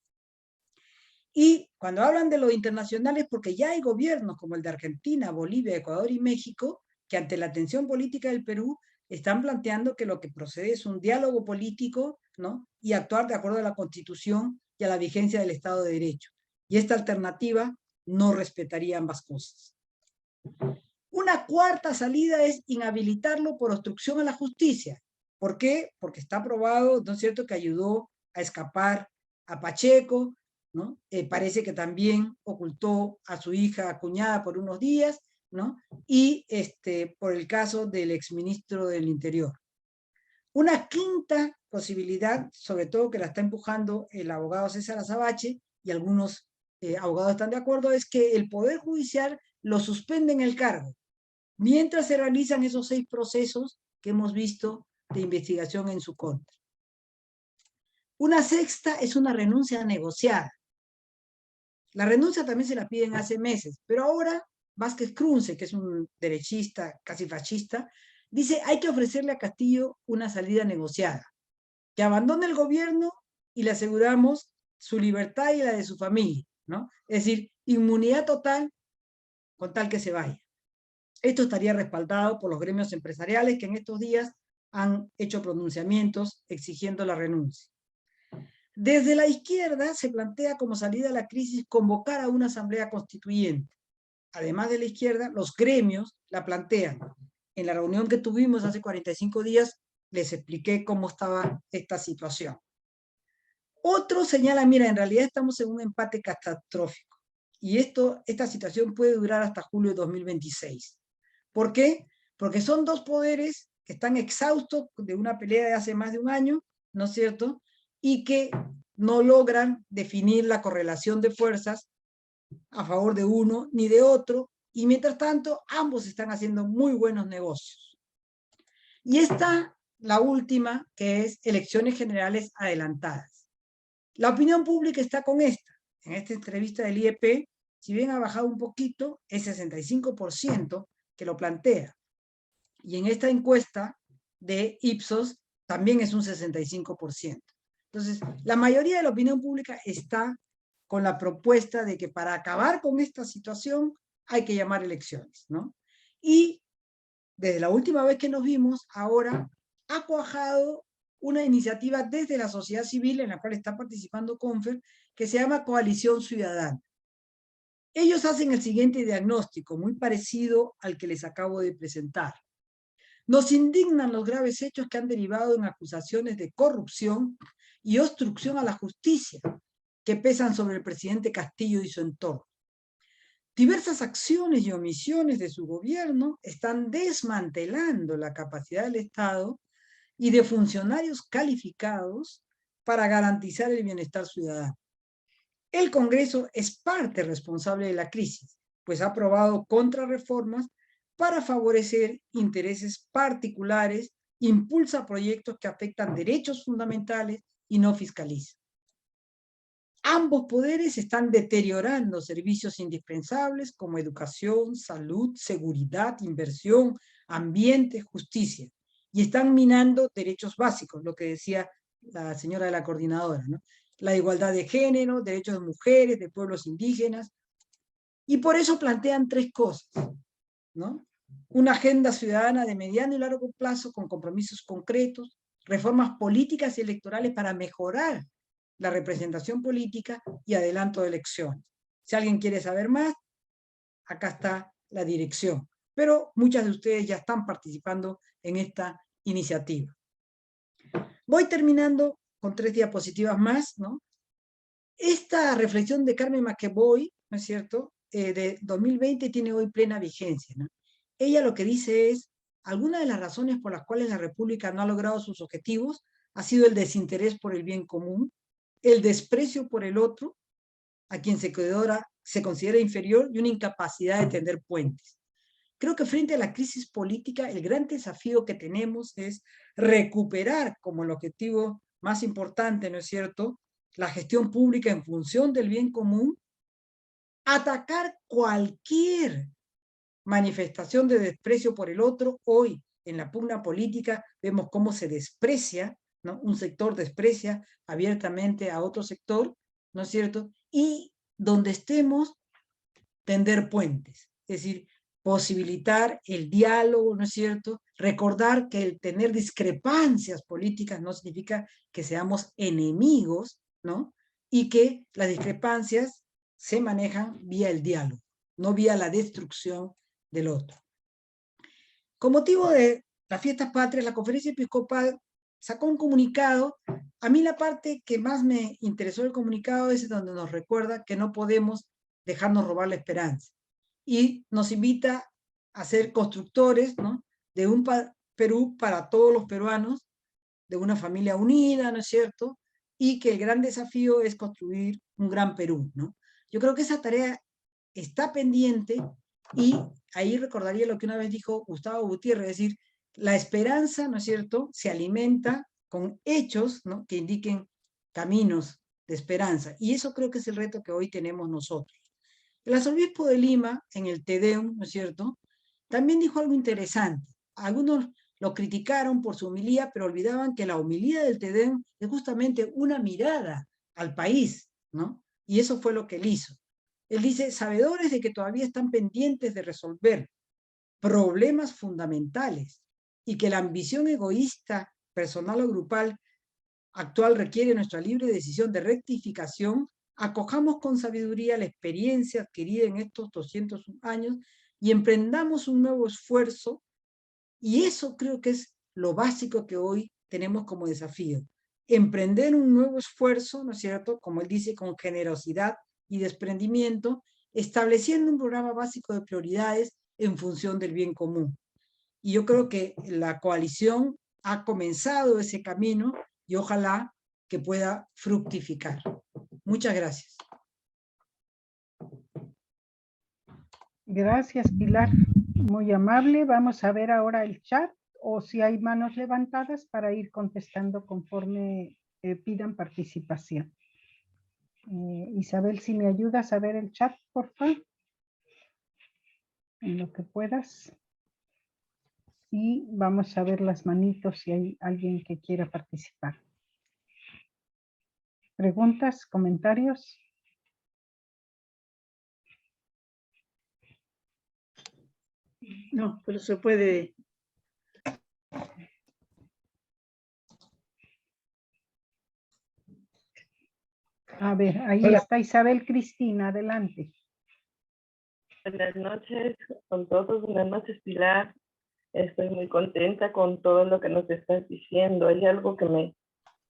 Y cuando hablan de lo internacional es porque ya hay gobiernos como el de Argentina, Bolivia, Ecuador y México, que ante la tensión política del Perú están planteando que lo que procede es un diálogo político, ¿no?, y actuar de acuerdo a la Constitución y a la vigencia del Estado de Derecho. Y esta alternativa no respetaría ambas cosas. Una cuarta salida es inhabilitarlo por obstrucción a la justicia. ¿Por qué? Porque está probado, ¿no es cierto?, que ayudó a escapar a Pacheco, ¿no? Parece que también ocultó a su hija cuñada por unos días, ¿no? Y por el caso del exministro del Interior. Una quinta posibilidad, sobre todo que la está empujando el abogado César Azabache, y algunos abogados están de acuerdo, es que el Poder Judicial lo suspende en el cargo, mientras se realizan esos 6 procesos que hemos visto de investigación en su contra. Una sexta es una renuncia negociada. La renuncia también se la piden hace meses, pero ahora Vázquez Crunce, que es un derechista, casi fascista, dice hay que ofrecerle a Castillo una salida negociada, que abandone el gobierno y le aseguramos su libertad y la de su familia, ¿no? Es decir, inmunidad total con tal que se vaya. Esto estaría respaldado por los gremios empresariales que en estos días han hecho pronunciamientos exigiendo la renuncia. Desde la izquierda se plantea como salida a la crisis convocar a una asamblea constituyente. Además de la izquierda, los gremios la plantean. En la reunión que tuvimos hace 45 días les expliqué cómo estaba esta situación. Otro señala, mira, en realidad estamos en un empate catastrófico y esta situación puede durar hasta julio de 2026. ¿Por qué? Porque son 2 poderes que están exhaustos de una pelea de hace más de un año, ¿no es cierto?, y que no logran definir la correlación de fuerzas a favor de uno ni de otro, y mientras tanto ambos están haciendo muy buenos negocios. Y está la última, que es elecciones generales adelantadas. La opinión pública está con esta. En esta entrevista del IEP, si bien ha bajado un poquito, es 65% que lo plantea. Y en esta encuesta de Ipsos también es un 65%. Entonces, la mayoría de la opinión pública está con la propuesta de que para acabar con esta situación hay que llamar elecciones, ¿no? Y desde la última vez que nos vimos, ahora ha cuajado una iniciativa desde la sociedad civil en la cual está participando Confer, que se llama Coalición Ciudadana. Ellos hacen el siguiente diagnóstico, muy parecido al que les acabo de presentar. Nos indignan los graves hechos que han derivado en acusaciones de corrupción y obstrucción a la justicia que pesan sobre el presidente Castillo y su entorno. Diversas acciones y omisiones de su gobierno están desmantelando la capacidad del Estado y de funcionarios calificados para garantizar el bienestar ciudadano. El Congreso es parte responsable de la crisis, pues ha aprobado contrarreformas para favorecer intereses particulares, impulsa proyectos que afectan derechos fundamentales y no fiscaliza. Ambos poderes están deteriorando servicios indispensables como educación, salud, seguridad, inversión, ambiente, justicia, y están minando derechos básicos, lo que decía la señora de la coordinadora, ¿no? La igualdad de género, derechos de mujeres, de pueblos indígenas, y por eso plantean 3 cosas, ¿no? una agenda ciudadana de mediano y largo plazo con compromisos concretos, reformas políticas y electorales para mejorar la representación política y adelanto de elecciones. Si alguien quiere saber más, acá está la dirección. Pero muchas de ustedes ya están participando en esta iniciativa. Voy terminando con 3 diapositivas más, ¿no? Esta reflexión de Carmen McEvoy, ¿no es cierto?, de 2020 tiene hoy plena vigencia, ¿no? Ella lo que dice es, algunas de las razones por las cuales la República no ha logrado sus objetivos ha sido el desinterés por el bien común, el desprecio por el otro, a quien se considera inferior, y una incapacidad de tender puentes. Creo que frente a la crisis política, el gran desafío que tenemos es recuperar como el objetivo más importante, ¿no es cierto?, la gestión pública en función del bien común, atacar cualquier manifestación de desprecio por el otro. Hoy, en la pugna política, vemos cómo se desprecia, ¿no? Un sector desprecia abiertamente a otro sector, ¿no es cierto? Y donde estemos, tender puentes, es decir, posibilitar el diálogo, ¿no es cierto? Recordar que el tener discrepancias políticas no significa que seamos enemigos, ¿no? Y que las discrepancias se manejan vía el diálogo, no vía la destrucción del otro. Con motivo de las fiestas patrias, la Conferencia Episcopal sacó un comunicado. A mí la parte que más me interesó del comunicado es donde nos recuerda que no podemos dejarnos robar la esperanza. Y nos invita a ser constructores, ¿no?, de un Perú para todos los peruanos, de una familia unida, ¿no es cierto? Y que el gran desafío es construir un gran Perú, ¿no? Yo creo que esa tarea está pendiente, y ahí recordaría lo que una vez dijo Gustavo Gutiérrez, es decir, la esperanza, ¿no es cierto?, se alimenta con hechos, ¿no?, que indiquen caminos de esperanza, y eso creo que es el reto que hoy tenemos nosotros. El arzobispo de Lima, en el Te Deum, ¿no es cierto?, también dijo algo interesante. Algunos lo criticaron por su homilía, pero olvidaban que la homilía del Te Deum es justamente una mirada al país, ¿no? Y eso fue lo que él hizo. Él dice, sabedores de que todavía están pendientes de resolver problemas fundamentales y que la ambición egoísta, personal o grupal, actual requiere nuestra libre decisión de rectificación, acojamos con sabiduría la experiencia adquirida en estos 200 años y emprendamos un nuevo esfuerzo, y eso creo que es lo básico que hoy tenemos como desafío. Emprender un nuevo esfuerzo, ¿no es cierto?, como él dice, con generosidad y desprendimiento, estableciendo un programa básico de prioridades en función del bien común. Y yo creo que la coalición ha comenzado ese camino y ojalá que pueda fructificar. Muchas gracias. Gracias, Pilar. Muy amable. Vamos a ver ahora el chat o si hay manos levantadas para ir contestando conforme pidan participación. Isabel, si me ayudas a ver el chat, por favor. En lo que puedas. Y vamos a ver las manitos si hay alguien que quiera participar. ¿Preguntas, comentarios? No, pero se puede. A ver, ahí Hola. está Isabel Cristina, adelante. Buenas noches con todos, buenas noches, Pilar. Estoy muy contenta con todo lo que nos estás diciendo. Hay algo que me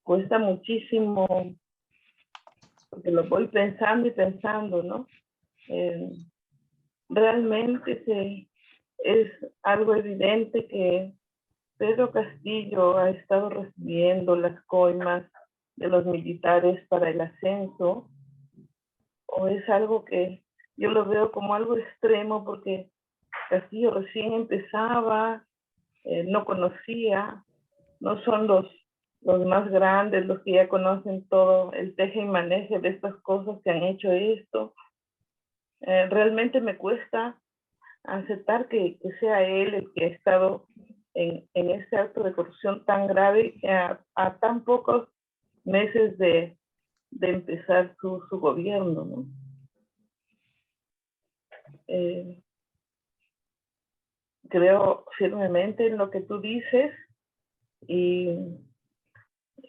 cuesta muchísimo, porque lo voy pensando y pensando, ¿no? Realmente es algo evidente que Pedro Castillo ha estado recibiendo las coimas de los militares para el ascenso, o es algo que yo lo veo como algo extremo, porque Castillo recién empezaba, no conocía, no son los más grandes, los que ya conocen todo el teje y maneje de estas cosas que han hecho esto. Realmente me cuesta aceptar que sea él el que ha estado en este acto de corrupción tan grave a tan pocos meses de empezar su gobierno, ¿no? creo firmemente en lo que tú dices y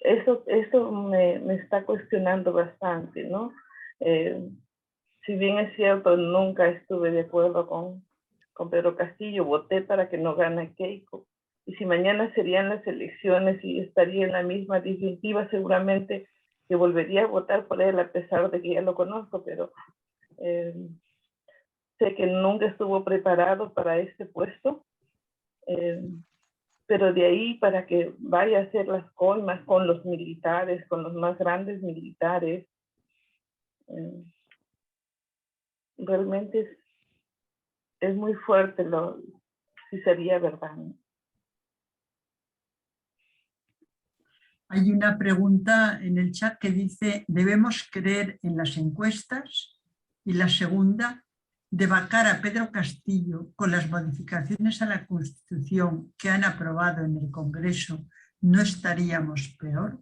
eso me está cuestionando bastante, ¿no? Si bien es cierto, nunca estuve de acuerdo con Pedro Castillo, voté para que no gane Keiko. Y si mañana serían las elecciones y estaría en la misma disyuntiva, seguramente que volvería a votar por él, a pesar de que ya lo conozco, pero sé que nunca estuvo preparado para este puesto. Pero de ahí para que vaya a hacer las coimas con los militares, con los más grandes militares, realmente es muy fuerte si sería verdad, ¿no? Hay una pregunta en el chat que dice, ¿debemos creer en las encuestas? Y la segunda, de vacar a Pedro Castillo con las modificaciones a la Constitución que han aprobado en el Congreso, ¿no estaríamos peor?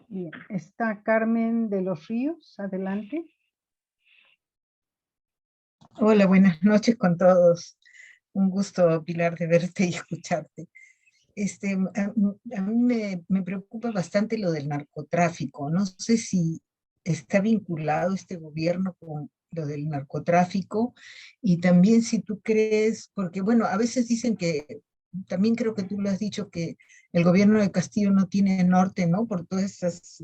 Bien, está Carmen de los Ríos, adelante. Hola, buenas noches con todos. Un gusto, Pilar, de verte y escucharte. A mí me preocupa bastante lo del narcotráfico. No sé si está vinculado este gobierno con lo del narcotráfico y también si tú crees, porque bueno, a veces dicen que, también creo que tú lo has dicho, que el gobierno de Castillo no tiene norte, ¿no? Por todas esas,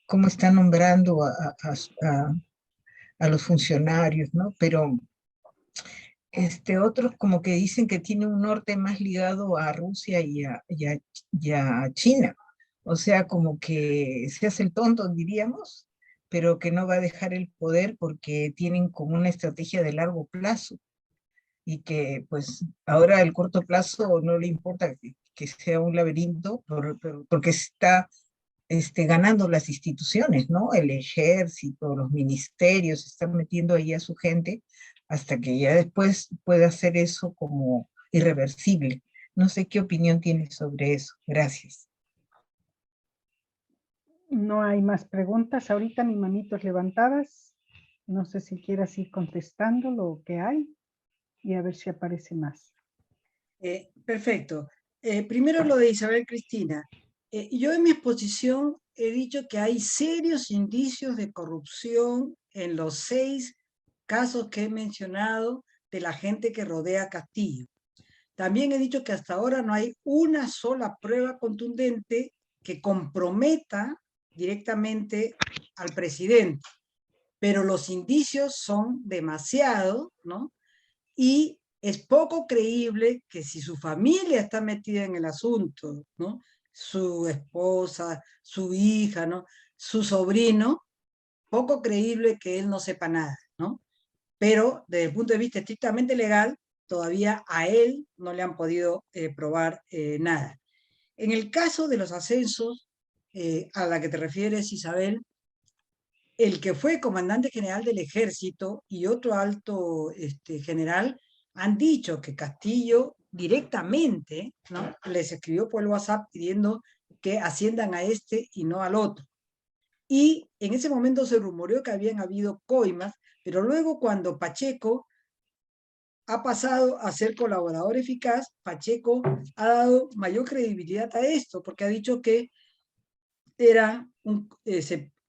cómo está nombrando a los funcionarios, ¿no? Pero otros como que dicen que tiene un norte más ligado a Rusia y a China. O sea, como que se hace el tonto, diríamos, pero que no va a dejar el poder porque tienen como una estrategia de largo plazo y que pues ahora el corto plazo no le importa que sea un laberinto porque está ganando las instituciones, ¿no? El ejército, los ministerios, están metiendo ahí a su gente hasta que ya después pueda hacer eso como irreversible. No sé qué opinión tienes sobre eso. Gracias. No hay más preguntas ahorita ni manitos levantadas. No sé si quieras ir contestando lo que hay y a ver si aparece más. Perfecto. Primero lo de Isabel Cristina. Yo en mi exposición he dicho que hay serios indicios de corrupción en los 6 casos que he mencionado de la gente que rodea a Castillo. También he dicho que hasta ahora no hay una sola prueba contundente que comprometa directamente al presidente, pero los indicios son demasiados, ¿no? Y es poco creíble que si su familia está metida en el asunto, ¿no? Su esposa, su hija, ¿no? Su sobrino, poco creíble que él no sepa nada, ¿no? Pero desde el punto de vista estrictamente legal, todavía a él no le han podido probar nada. En el caso de los ascensos a la que te refieres, Isabel, el que fue comandante general del ejército y otro alto general han dicho que Castillo directamente, ¿no?, les escribió por el WhatsApp pidiendo que asciendan a este y no al otro. Y en ese momento se rumoreó que habían habido coimas, pero luego cuando Pacheco ha pasado a ser colaborador eficaz, Pacheco ha dado mayor credibilidad a esto, porque ha dicho que era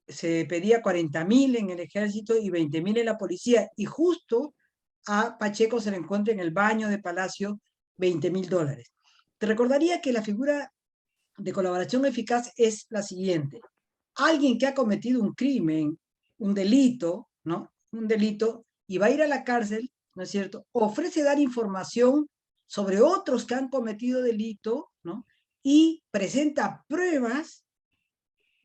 se pedía 40.000 en el ejército y 20.000 en la policía, y justo a Pacheco se le encuentra en el baño de Palacio $20.000. Te recordaría que la figura de colaboración eficaz es la siguiente: alguien que ha cometido un crimen, un delito, ¿no? Un delito, y va a ir a la cárcel, ¿no es cierto?, ofrece dar información sobre otros que han cometido delito, ¿no?, y presenta pruebas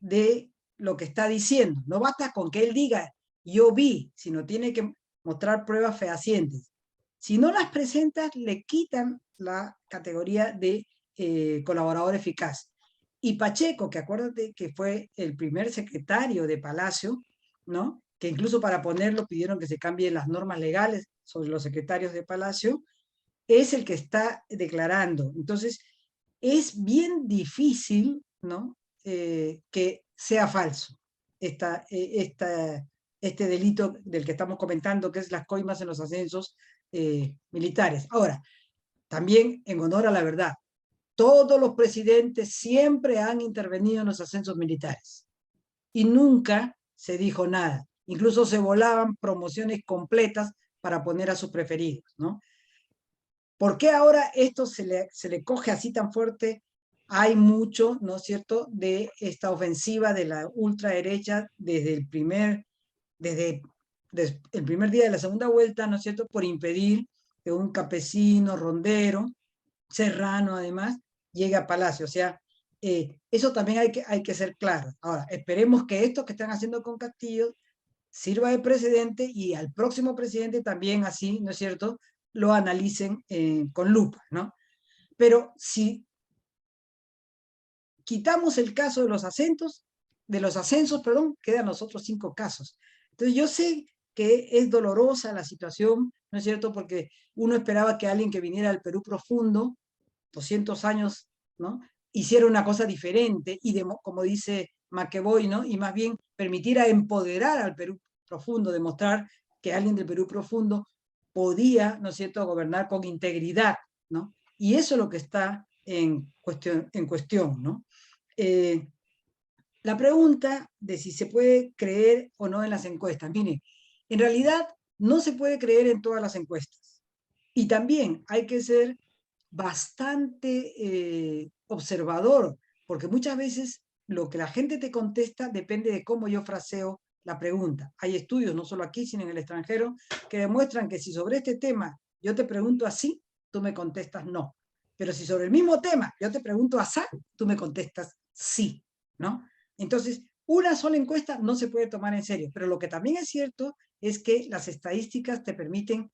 de lo que está diciendo. No basta con que él diga, yo vi, sino tiene que mostrar pruebas fehacientes. Si no las presentas, le quitan la categoría de colaborador eficaz. Y Pacheco, que acuérdate que fue el primer secretario de Palacio, ¿no?, que incluso para ponerlo pidieron que se cambien las normas legales sobre los secretarios de Palacio, es el que está declarando. Entonces, es bien difícil, ¿no?, que sea falso esta este delito del que estamos comentando, que es las coimas en los ascensos militares. Ahora, también en honor a la verdad, todos los presidentes siempre han intervenido en los ascensos militares y nunca se dijo nada. Incluso se volaban promociones completas para poner a sus preferidos, ¿no? ¿Por qué ahora esto se le coge así tan fuerte? Hay mucho, ¿no es cierto?, de esta ofensiva de la ultraderecha desde el primer día de la segunda vuelta, ¿no es cierto?, por impedir que un campesino, rondero, serrano además, llegue a Palacio. O sea, eso también hay que ser claro. Ahora, esperemos que esto que están haciendo con Castillo sirva de precedente y al próximo presidente también así, ¿no es cierto?, lo analicen con lupa, ¿no? Pero si quitamos el caso de los ascensos, quedan los otros 5 casos. Entonces yo sé que es dolorosa la situación, ¿no es cierto?, porque uno esperaba que alguien que viniera al Perú profundo, 200 años, ¿no?, hiciera una cosa diferente y, como dice McEvoy, ¿no?, y más bien permitiera empoderar al Perú profundo, demostrar que alguien del Perú profundo podía, ¿no es cierto?, gobernar con integridad, ¿no? Y eso es lo que está en cuestión, ¿no? La pregunta de si se puede creer o no en las encuestas. Mire, en realidad no se puede creer en todas las encuestas. Y también hay que ser bastante observador, porque muchas veces lo que la gente te contesta depende de cómo yo fraseo la pregunta. Hay estudios, no solo aquí, sino en el extranjero, que demuestran que si sobre este tema yo te pregunto así, tú me contestas no. Pero si sobre el mismo tema yo te pregunto así, tú me contestas sí, ¿no? Entonces, una sola encuesta no se puede tomar en serio, pero lo que también es cierto es que las estadísticas te permiten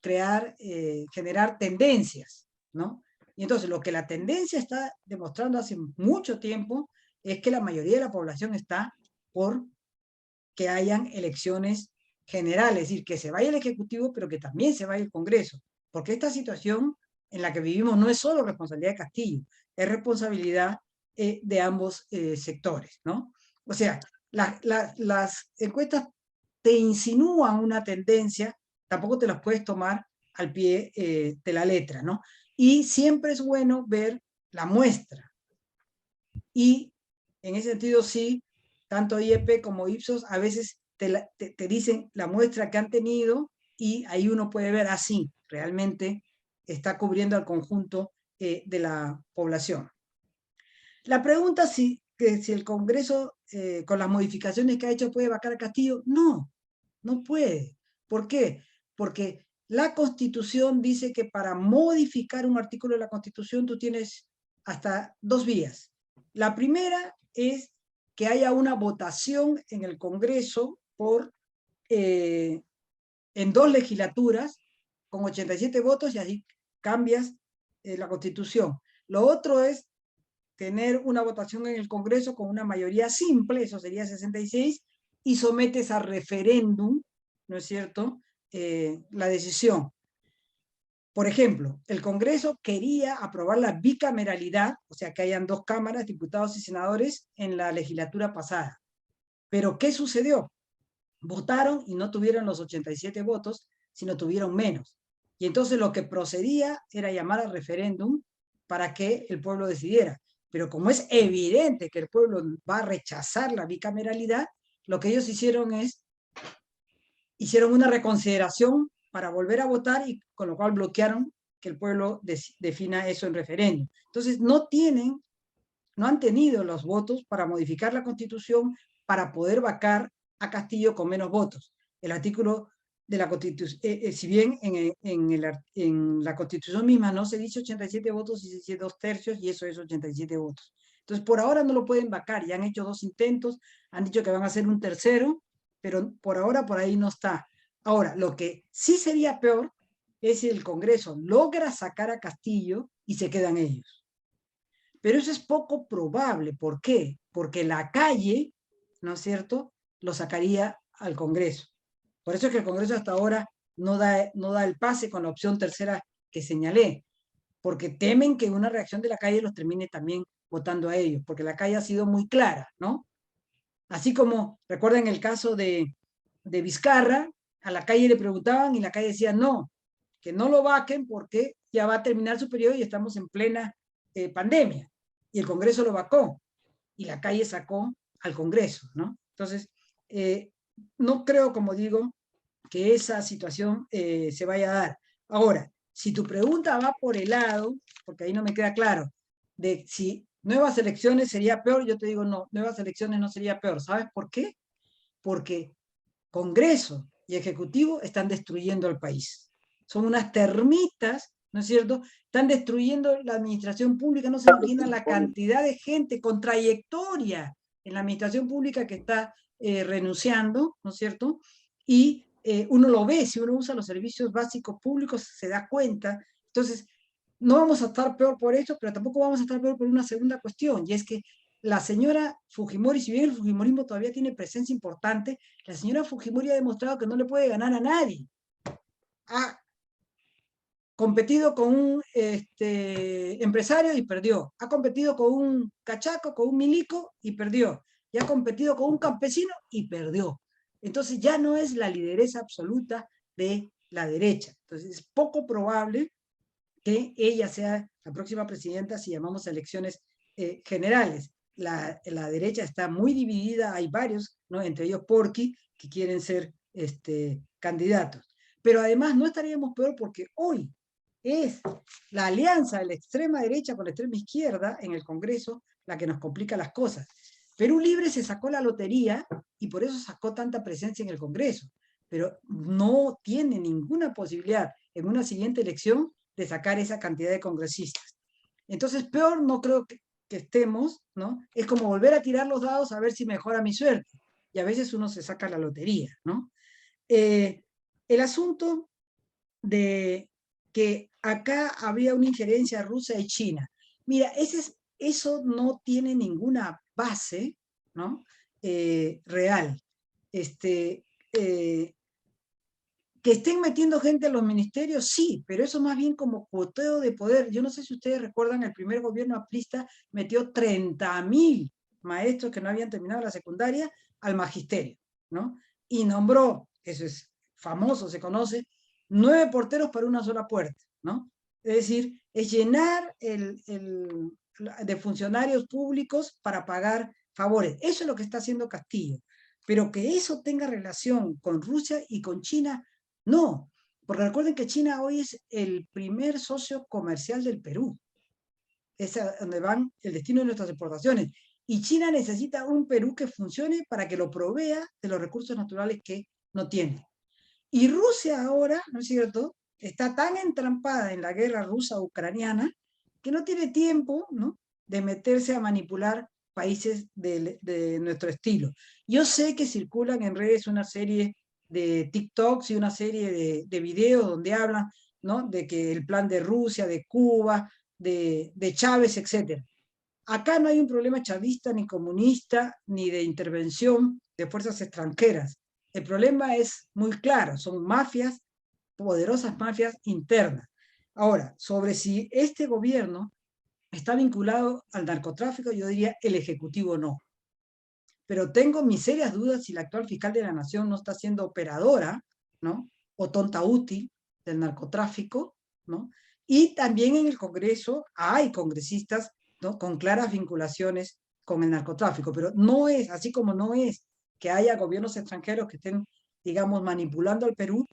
generar tendencias, ¿no? Y entonces lo que la tendencia está demostrando hace mucho tiempo es que la mayoría de la población está por que hayan elecciones generales, es decir, que se vaya el Ejecutivo, pero que también se vaya el Congreso, porque esta situación en la que vivimos no es solo responsabilidad de Castillo, es responsabilidad de ambos sectores, ¿no? O sea, las encuestas te insinúan una tendencia, tampoco te las puedes tomar al pie de la letra, ¿no? Y siempre es bueno ver la muestra. Y en ese sentido sí, tanto IEP como Ipsos a veces te dicen la muestra que han tenido y ahí uno puede ver así, realmente está cubriendo al conjunto de la población. La pregunta que si el Congreso, con las modificaciones que ha hecho, puede vacar a Castillo, no, no puede. ¿Por qué? Porque la Constitución dice que para modificar un artículo de la Constitución tú tienes hasta 2 vías. La primera es que haya una votación en el Congreso en 2 legislaturas con 87 votos y así cambias la Constitución. Lo otro es tener una votación en el Congreso con una mayoría simple, eso sería 66, y sometes a referéndum, ¿no es cierto?, la decisión. Por ejemplo, el Congreso quería aprobar la bicameralidad, o sea, que hayan 2 cámaras, diputados y senadores, en la legislatura pasada. Pero, ¿qué sucedió? Votaron y no tuvieron los 87 votos, sino tuvieron menos. Y entonces lo que procedía era llamar al referéndum para que el pueblo decidiera. Pero como es evidente que el pueblo va a rechazar la bicameralidad, lo que ellos hicieron una reconsideración para volver a votar y con lo cual bloquearon que el pueblo defina eso en referéndum. Entonces no han tenido los votos para modificar la Constitución para poder vacar a Castillo con menos votos. El artículo de la Constitución, si bien en la Constitución misma no se dice 87 votos y se dice 2/3 y eso es 87 votos. Entonces por ahora no lo pueden vacar, ya han hecho 2 intentos, han dicho que van a hacer un tercero, pero por ahora por ahí no está. Ahora, lo que sí sería peor es si el Congreso logra sacar a Castillo y se quedan ellos. Pero eso es poco probable. ¿Por qué? Porque la calle, ¿no es cierto?, lo sacaría al Congreso. Por eso es que el Congreso hasta ahora no da el pase con la opción tercera que señalé, porque temen que una reacción de la calle los termine también votando a ellos, porque la calle ha sido muy clara, ¿no? Así como, recuerden el caso de de Vizcarra, a la calle le preguntaban y la calle decía no, que no lo vaquen porque ya va a terminar su periodo y estamos en plena pandemia. Y el Congreso lo vacó y la calle sacó al Congreso, ¿no? Entonces, no creo, como digo, que esa situación se vaya a dar. Ahora, si tu pregunta va por el lado, porque ahí no me queda claro, de si nuevas elecciones sería peor, yo te digo no, nuevas elecciones no sería peor. ¿Sabes por qué? Porque Congreso y Ejecutivo están destruyendo el país. Son unas termitas, ¿no es cierto? Están destruyendo la administración pública, no se imaginan la cantidad de gente con trayectoria en la administración pública que está renunciando, ¿no es cierto? Y uno lo ve, si uno usa los servicios básicos públicos se da cuenta. Entonces, no vamos a estar peor por esto, pero tampoco vamos a estar peor por una segunda cuestión, y es que la señora Fujimori, si bien el fujimorismo todavía tiene presencia importante, la señora Fujimori ha demostrado que no le puede ganar a nadie. Ha competido con un empresario y perdió. Ha competido con un cachaco, con un milico y perdió. Y ha competido con un campesino y perdió. Entonces ya no es la lideresa absoluta de la derecha. Entonces es poco probable que ella sea la próxima presidenta si llamamos a elecciones generales. La derecha está muy dividida, hay varios, ¿no? Entre ellos Porky, que quieren ser candidatos. Pero además no estaríamos peor porque hoy es la alianza de la extrema derecha con la extrema izquierda en el Congreso la que nos complica las cosas. Perú Libre se sacó la lotería y por eso sacó tanta presencia en el Congreso, pero no tiene ninguna posibilidad en una siguiente elección de sacar esa cantidad de congresistas. Entonces, peor no creo que estemos, ¿no? Es como volver a tirar los dados a ver si mejora mi suerte. Y a veces uno se saca la lotería, ¿no? El asunto de que acá habría una injerencia rusa y China. Mira, eso no tiene ninguna base, ¿no? Real. Que estén metiendo gente en los ministerios, sí, pero eso más bien como cuoteo de poder. Yo no sé si ustedes recuerdan, el primer gobierno aprista metió 30.000 maestros que no habían terminado la secundaria al magisterio, ¿no? Y nombró, eso es famoso, se conoce, 9 porteros para una sola puerta, ¿no? Es decir, es llenar de funcionarios públicos para pagar favores. Eso es lo que está haciendo Castillo. Pero que eso tenga relación con Rusia y con China, no, porque recuerden que China hoy es el primer socio comercial del Perú. Es a donde van el destino de nuestras exportaciones. Y China necesita un Perú que funcione para que lo provea de los recursos naturales que no tiene. Y Rusia ahora, ¿no es cierto?, está tan entrampada en la guerra rusa-ucraniana que no tiene tiempo, ¿no?, de meterse a manipular países de nuestro estilo. Yo sé que circulan en redes una serie de TikToks y una serie de videos donde hablan, ¿no?, de que el plan de Rusia, de Cuba, de Chávez, etc. Acá no hay un problema chavista, ni comunista, ni de intervención de fuerzas extranjeras. El problema es muy claro, son mafias, poderosas mafias internas. Ahora, sobre si este gobierno está vinculado al narcotráfico, yo diría el Ejecutivo no. Pero tengo mis serias dudas si la actual fiscal de la Nación no está siendo operadora, ¿no?, o tonta útil del narcotráfico, ¿no? Y también en el Congreso hay congresistas, ¿no?, con claras vinculaciones con el narcotráfico, pero no es, así como no es que haya gobiernos extranjeros que estén, digamos, manipulando al Perú,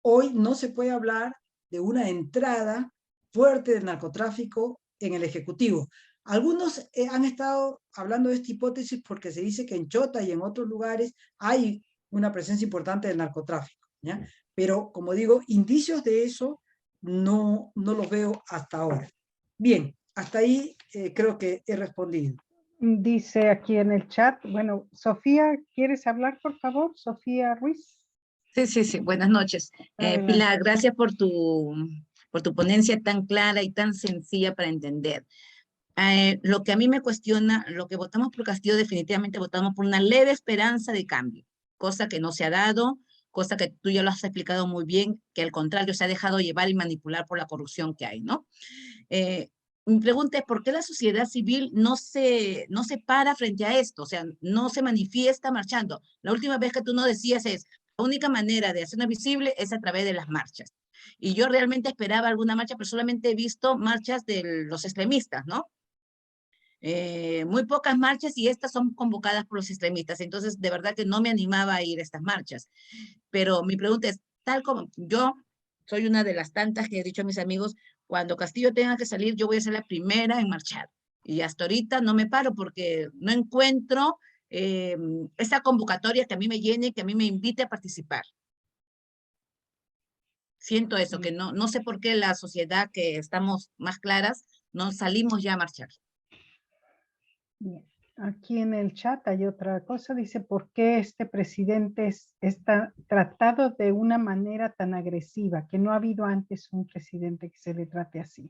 hoy no se puede hablar de una entrada fuerte del narcotráfico en el Ejecutivo. Algunos han estado hablando de esta hipótesis porque se dice que en Chota y en otros lugares hay una presencia importante del narcotráfico, ¿ya? Pero, como digo, indicios de eso no los veo hasta ahora. Bien, hasta ahí creo que he respondido. Dice aquí en el chat, bueno, Sofía, ¿quieres hablar, por favor? Sofía Ruiz. Sí, buenas noches. Pilar, gracias por tu ponencia tan clara y tan sencilla para entender. Lo que a mí me cuestiona, lo que votamos por Castillo, definitivamente votamos por una leve esperanza de cambio, cosa que no se ha dado, cosa que tú ya lo has explicado muy bien, que al contrario se ha dejado llevar y manipular por la corrupción que hay, ¿no? Mi pregunta es, ¿por qué la sociedad civil no se para frente a esto? O sea, no se manifiesta marchando. La última vez que tú nos decías es, La única manera de hacernos visible es a través de las marchas. Y yo realmente esperaba alguna marcha, pero solamente he visto marchas de los extremistas, ¿no? Muy pocas marchas y estas son convocadas por los extremistas. Entonces, de verdad que no me animaba a ir a estas marchas. Pero mi pregunta es, tal como yo soy una de las tantas que he dicho a mis amigos, cuando Castillo tenga que salir, yo voy a ser la primera en marchar. Y hasta ahorita no me paro porque no encuentro esa convocatoria que a mí me llene, que a mí me invite a participar. Siento eso, que no sé por qué la sociedad que estamos más claras, no salimos ya a marchar. Bien. Aquí en el chat hay otra cosa, dice, ¿por qué este presidente está tratado de una manera tan agresiva? Que no ha habido antes un presidente que se le trate así.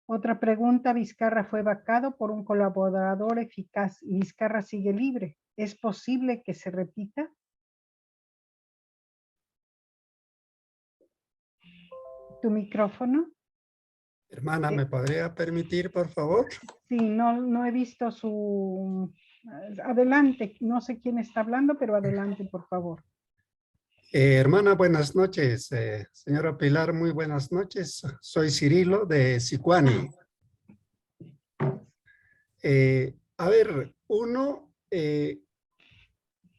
Otra pregunta, Vizcarra fue vacado por un colaborador eficaz y Vizcarra sigue libre. ¿Es posible que se repita? ¿Tu micrófono? Hermana, ¿me podría permitir, por favor? Sí, no he visto su... Adelante, no sé quién está hablando, pero adelante, por favor. Hermana, buenas noches. Señora Pilar, muy buenas noches. Soy Cirilo de Sicuani. A ver,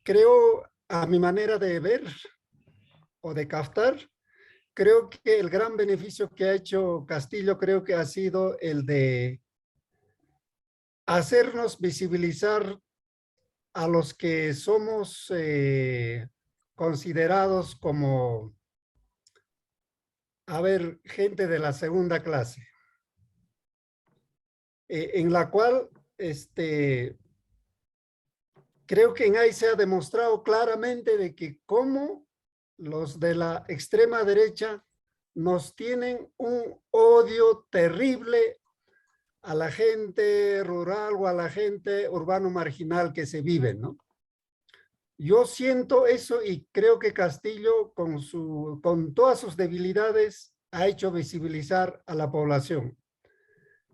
creo, a mi manera de ver o de captar, creo que el gran beneficio que ha hecho Castillo, creo que ha sido el de hacernos visibilizar a los que somos considerados como, gente de la segunda clase, en la cual creo que en ahí se ha demostrado claramente de que cómo los de la extrema derecha nos tienen un odio terrible a la gente rural o a la gente urbano marginal que se vive, ¿no? Yo siento eso y creo que Castillo, con todas sus debilidades, ha hecho visibilizar a la población.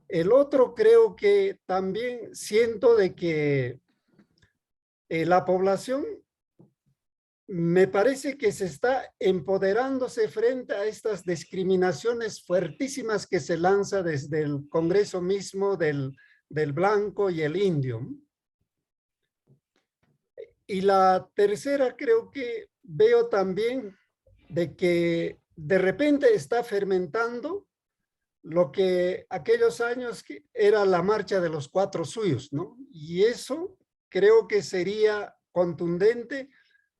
El otro, creo que también siento de que la población me parece que se está empoderándose frente a estas discriminaciones fuertísimas que se lanza desde el Congreso mismo del blanco y el indio. Y la tercera, creo que veo también de que de repente está fermentando lo que aquellos años que era la marcha de los 4 suyos, ¿no? Y eso creo que sería contundente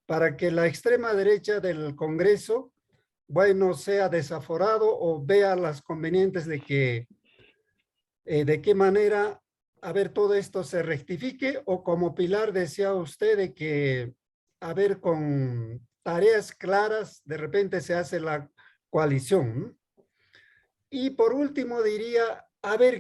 para que la extrema derecha del Congreso, bueno, sea desaforado o vea las convenientes de que, de qué manera, todo esto se rectifique, o como Pilar decía usted, de que, con tareas claras, de repente se hace la coalición, ¿no? Y por último diría,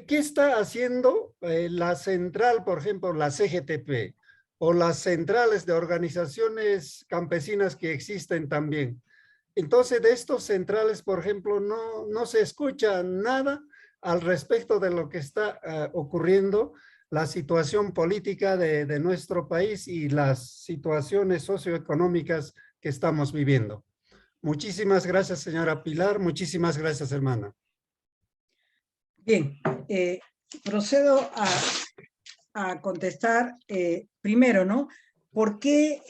¿qué está haciendo la central, por ejemplo, la CGTP? O las centrales de organizaciones campesinas que existen también. Entonces, de estos centrales, por ejemplo, no se escucha nada al respecto de lo que está ocurriendo, la situación política de nuestro país y las situaciones socioeconómicas que estamos viviendo. Muchísimas gracias, señora Pilar. Muchísimas gracias, hermana. Bien, procedo a contestar primero, ¿no? ¿Por qué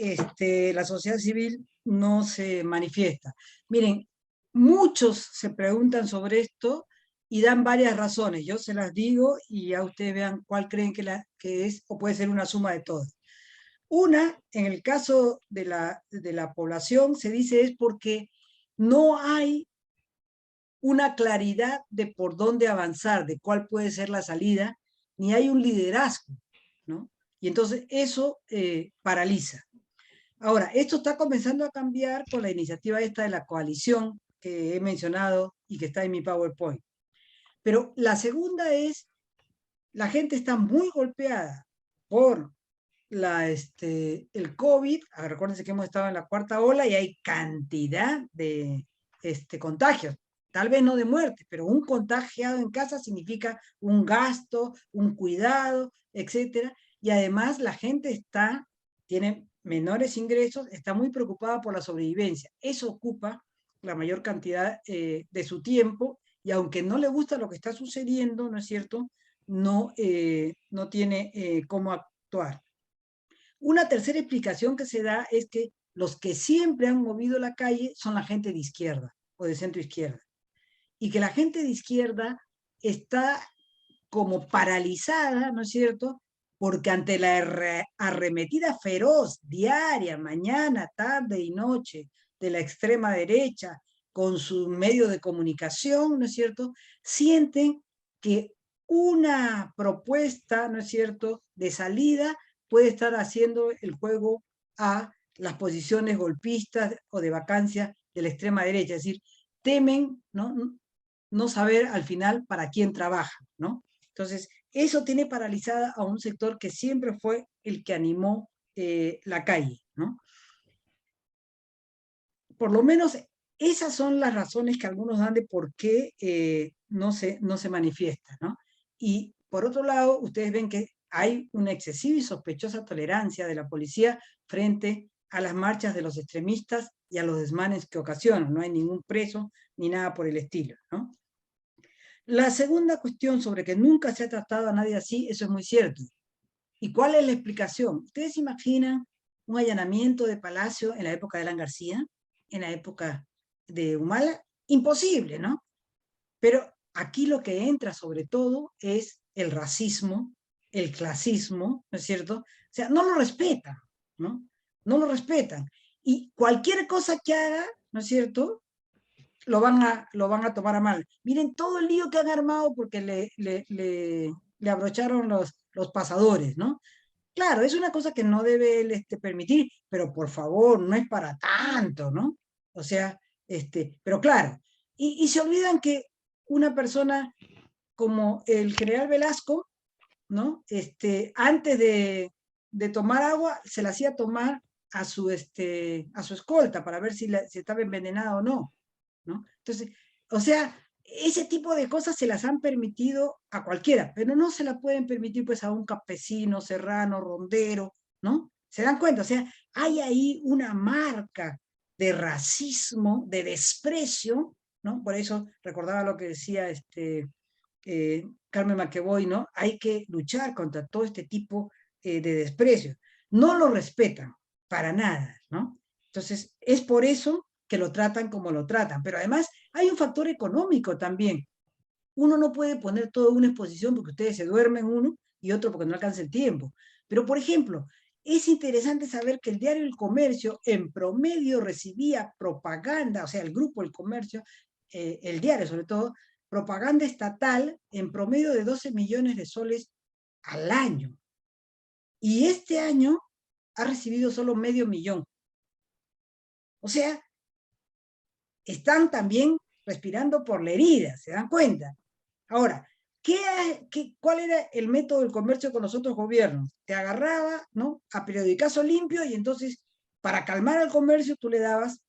la sociedad civil no se manifiesta? Miren, muchos se preguntan sobre esto y dan varias razones. Yo se las digo y ya ustedes vean cuál creen que es o puede ser una suma de todas. Una, en el caso de la población, se dice es porque no hay una claridad de por dónde avanzar, de cuál puede ser la salida, ni hay un liderazgo, ¿no? Y entonces eso paraliza. Ahora, esto está comenzando a cambiar con la iniciativa esta de la coalición que he mencionado y que está en mi PowerPoint. Pero la segunda es, la gente está muy golpeada por el COVID. Recuérdense que hemos estado en la 4ª ola y hay cantidad de contagios. Tal vez no de muerte, pero un contagiado en casa significa un gasto, un cuidado, etcétera. Y además la gente tiene menores ingresos, está muy preocupada por la sobrevivencia. Eso ocupa la mayor cantidad de su tiempo, y aunque no le gusta lo que está sucediendo, ¿no es cierto?, no tiene cómo actuar. Una tercera explicación que se da es que los que siempre han movido la calle son la gente de izquierda o de centro izquierda, y que la gente de izquierda está como paralizada, ¿no es cierto?, porque ante la arremetida feroz, diaria, mañana, tarde y noche, de la extrema derecha, con su medio de comunicación, ¿no es cierto?, sienten que una propuesta, ¿no es cierto?, de salida puede estar haciendo el juego a las posiciones golpistas o de vacancia de la extrema derecha. Es decir, temen no saber al final para quién trabaja, ¿no? Entonces, eso tiene paralizada a un sector que siempre fue el que animó la calle, ¿no? Por lo menos esas son las razones que algunos dan de por qué no se manifiesta, ¿no? Y por otro lado, ustedes ven que hay una excesiva y sospechosa tolerancia de la policía frente a las marchas de los extremistas y a los desmanes que ocasionan. No hay ningún preso ni nada por el estilo, ¿no? La segunda cuestión sobre que nunca se ha tratado a nadie así, eso es muy cierto. ¿Y cuál es la explicación? ¿Ustedes se imaginan un allanamiento de Palacio en la época de Alan García? ¿En la época de Humala? Imposible, ¿no? Pero aquí lo que entra sobre todo es el racismo, el clasismo, ¿no es cierto? O sea, no lo respetan, ¿no? No lo respetan. Y cualquier cosa que haga, ¿no es cierto?, lo van a tomar a mal. Miren todo el lío que han armado porque le abrocharon los pasadores, ¿no? Claro, es una cosa que no debe él permitir, pero por favor, no es para tanto, ¿no? O sea, pero claro, y se olvidan que una persona como el general Velasco, ¿no? Antes de tomar agua, se la hacía tomar a su escolta para ver si estaba envenenada o no, ¿no? Entonces, o sea, ese tipo de cosas se las han permitido a cualquiera, pero no se la pueden permitir pues a un campesino, serrano, rondero, ¿no? ¿Se dan cuenta? O sea, hay ahí una marca de racismo, de desprecio, ¿no? Por eso recordaba lo que decía Carmen McEvoy, ¿no? Hay que luchar contra todo este tipo de desprecio. No lo respetan para nada, ¿no? Entonces, es por eso que lo tratan como lo tratan. Pero además hay un factor económico también. Uno no puede poner todo en una exposición porque ustedes se duermen uno y otro porque no alcanza el tiempo. Pero, por ejemplo, es interesante saber que el diario El Comercio en promedio recibía propaganda, o sea, el grupo El Comercio, el diario sobre todo, propaganda estatal en promedio de 12 millones de soles al año. Y este año ha recibido solo $500,000. O sea, están también respirando por la herida, ¿se dan cuenta? Ahora, ¿cuál era el método del comercio con los otros gobiernos? Te agarraba, ¿no?, a periodicazo limpio, y entonces, para calmar al comercio, tú le dabas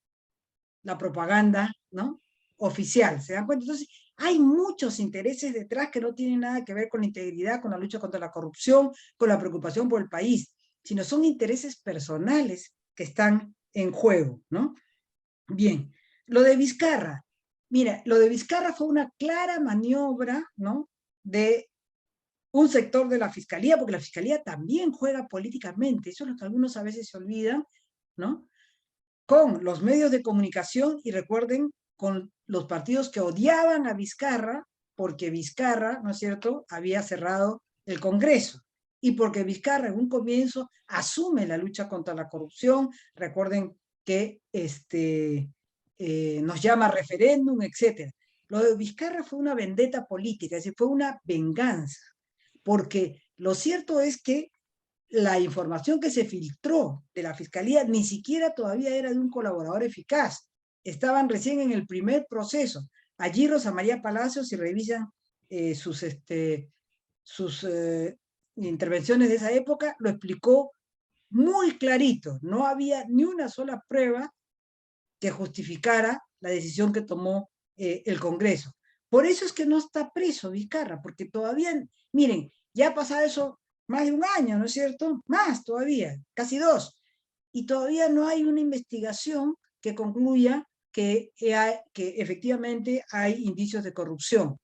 la propaganda, ¿no?, oficial, ¿se dan cuenta? Entonces, hay muchos intereses detrás que no tienen nada que ver con la integridad, con la lucha contra la corrupción, con la preocupación por el país, sino son intereses personales que están en juego, ¿no? Bien, lo de Vizcarra. Mira, lo de Vizcarra fue una clara maniobra, ¿no?, de un sector de la Fiscalía, porque la Fiscalía también juega políticamente, eso es lo que algunos a veces se olvidan, ¿no?, con los medios de comunicación, y recuerden, con los partidos que odiaban a Vizcarra, porque Vizcarra, ¿no es cierto?, había cerrado el Congreso, y porque Vizcarra en un comienzo asume la lucha contra la corrupción. Recuerden que nos llama referéndum, etc. Lo de Vizcarra fue una vendetta política, es decir, fue una venganza, porque lo cierto es que la información que se filtró de la Fiscalía ni siquiera todavía era de un colaborador eficaz. Estaban recién en el primer proceso. Allí Rosa María Palacios, si revisan sus intervenciones de esa época, lo explicó muy clarito. No había ni una sola prueba que justificara la decisión que tomó el Congreso. Por eso es que no está preso Vizcarra, porque todavía, miren, ya ha pasado eso más de un año, ¿no es cierto? Más todavía, casi 2. y todavía no hay una investigación que concluya que efectivamente hay indicios de corrupción.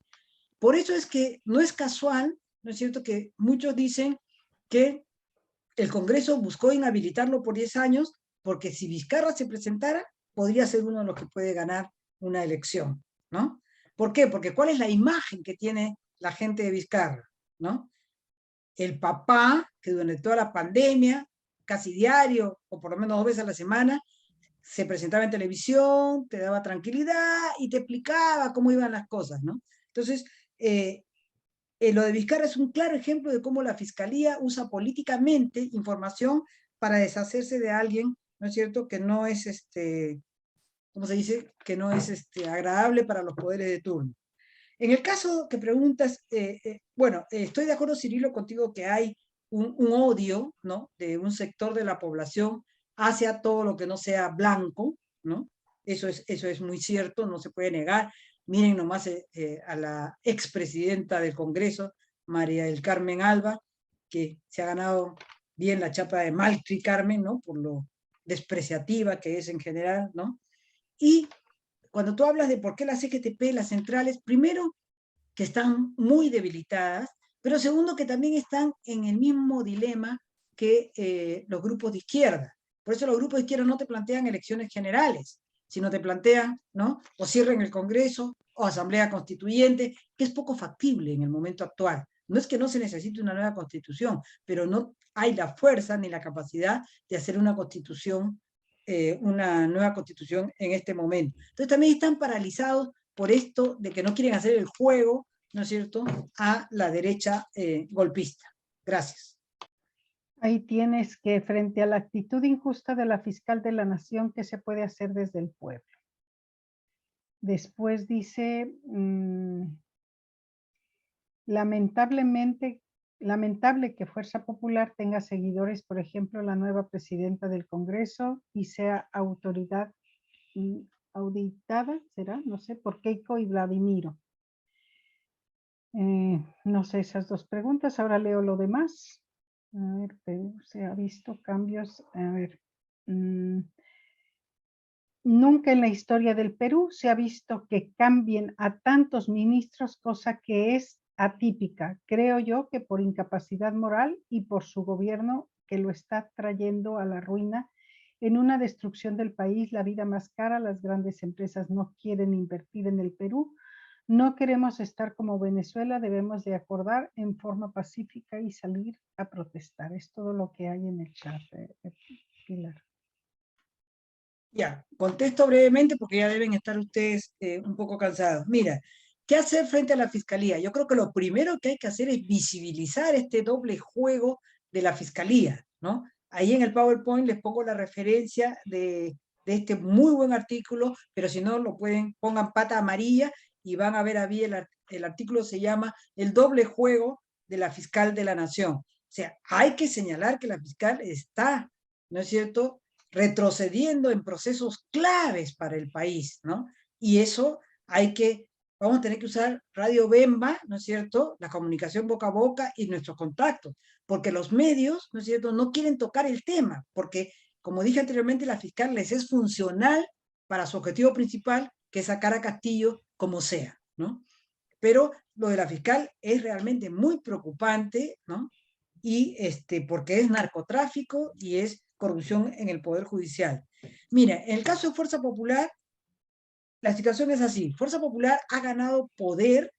Por eso es que no es casual, ¿no es cierto?, que muchos dicen que el Congreso buscó inhabilitarlo por 10 años, porque si Vizcarra se presentara, podría ser uno de los que puede ganar una elección, ¿no? ¿Por qué? Porque ¿cuál es la imagen que tiene la gente de Vizcarra, ¿no? El papá, que durante toda la pandemia, casi diario, o por lo menos 2 veces a la semana, se presentaba en televisión, te daba tranquilidad y te explicaba cómo iban las cosas, ¿no? Entonces, lo de Vizcarra es un claro ejemplo de cómo la Fiscalía usa políticamente información para deshacerse de alguien, ¿no es cierto?, que no es, ¿cómo se dice?, que no es agradable para los poderes de turno. En el caso que preguntas, bueno, estoy de acuerdo, Cirilo, contigo que hay un odio, ¿no?, de un sector de la población hacia todo lo que no sea blanco, ¿no? Eso es muy cierto, no se puede negar. Miren nomás a la expresidenta del Congreso, María del Carmen Alba, que se ha ganado bien la chapa de Maltri Carmen, ¿no?, por lo despreciativa que es en general, ¿no? Y cuando tú hablas de por qué las CGTP, las centrales, primero, que están muy debilitadas, pero segundo, que también están en el mismo dilema que los grupos de izquierda. Por eso los grupos de izquierda no te plantean elecciones generales, sino te plantean, ¿no?, o cierren el Congreso, o asamblea constituyente, que es poco factible en el momento actual. No es que no se necesite una nueva constitución, pero no hay la fuerza ni la capacidad de hacer una constitución, una nueva constitución en este momento. Entonces también están paralizados por esto de que no quieren hacer el juego, ¿no es cierto?, a la derecha golpista. Gracias. Ahí tienes que, frente a la actitud injusta de la fiscal de la Nación, ¿qué se puede hacer desde el pueblo? Después dice, lamentable que Fuerza Popular tenga seguidores, por ejemplo, la nueva presidenta del Congreso, y sea auditada, ¿será? No sé, por Keiko y Vladimiro. No sé esas 2 preguntas, ahora leo lo demás. A ver, Perú, se ha visto cambios, a ver. Nunca en la historia del Perú se ha visto que cambien a tantos ministros, cosa que es atípica. Creo yo que por incapacidad moral y por su gobierno, que lo está trayendo a la ruina en una destrucción del país, la vida más cara, las grandes empresas no quieren invertir en el Perú. No queremos estar como Venezuela, debemos de acordar en forma pacífica y salir a protestar. Es todo lo que hay en el chat, Pilar. Ya, contesto brevemente porque ya deben estar ustedes un poco cansados. Mira, ¿qué hacer frente a la Fiscalía? Yo creo que lo primero que hay que hacer es visibilizar este doble juego de la Fiscalía, ¿no? Ahí en el PowerPoint les pongo la referencia de este muy buen artículo, pero si no lo pueden, pongan pata amarilla y van a ver ahí el artículo se llama El doble juego de la fiscal de la Nación. O sea, hay que señalar que la fiscal está, ¿no es cierto?, retrocediendo en procesos claves para el país, ¿no? Y eso vamos a tener que usar Radio Bemba, ¿no es cierto?, la comunicación boca a boca y nuestros contactos, porque los medios, ¿no es cierto?, no quieren tocar el tema, porque, como dije anteriormente, la fiscal les es funcional para su objetivo principal, que es sacar a Castillo como sea, ¿no? Pero lo de la fiscal es realmente muy preocupante, ¿no? Y porque es narcotráfico y es corrupción en el Poder Judicial. Mira, en el caso de Fuerza Popular, la situación es así. Fuerza Popular ha ganado poder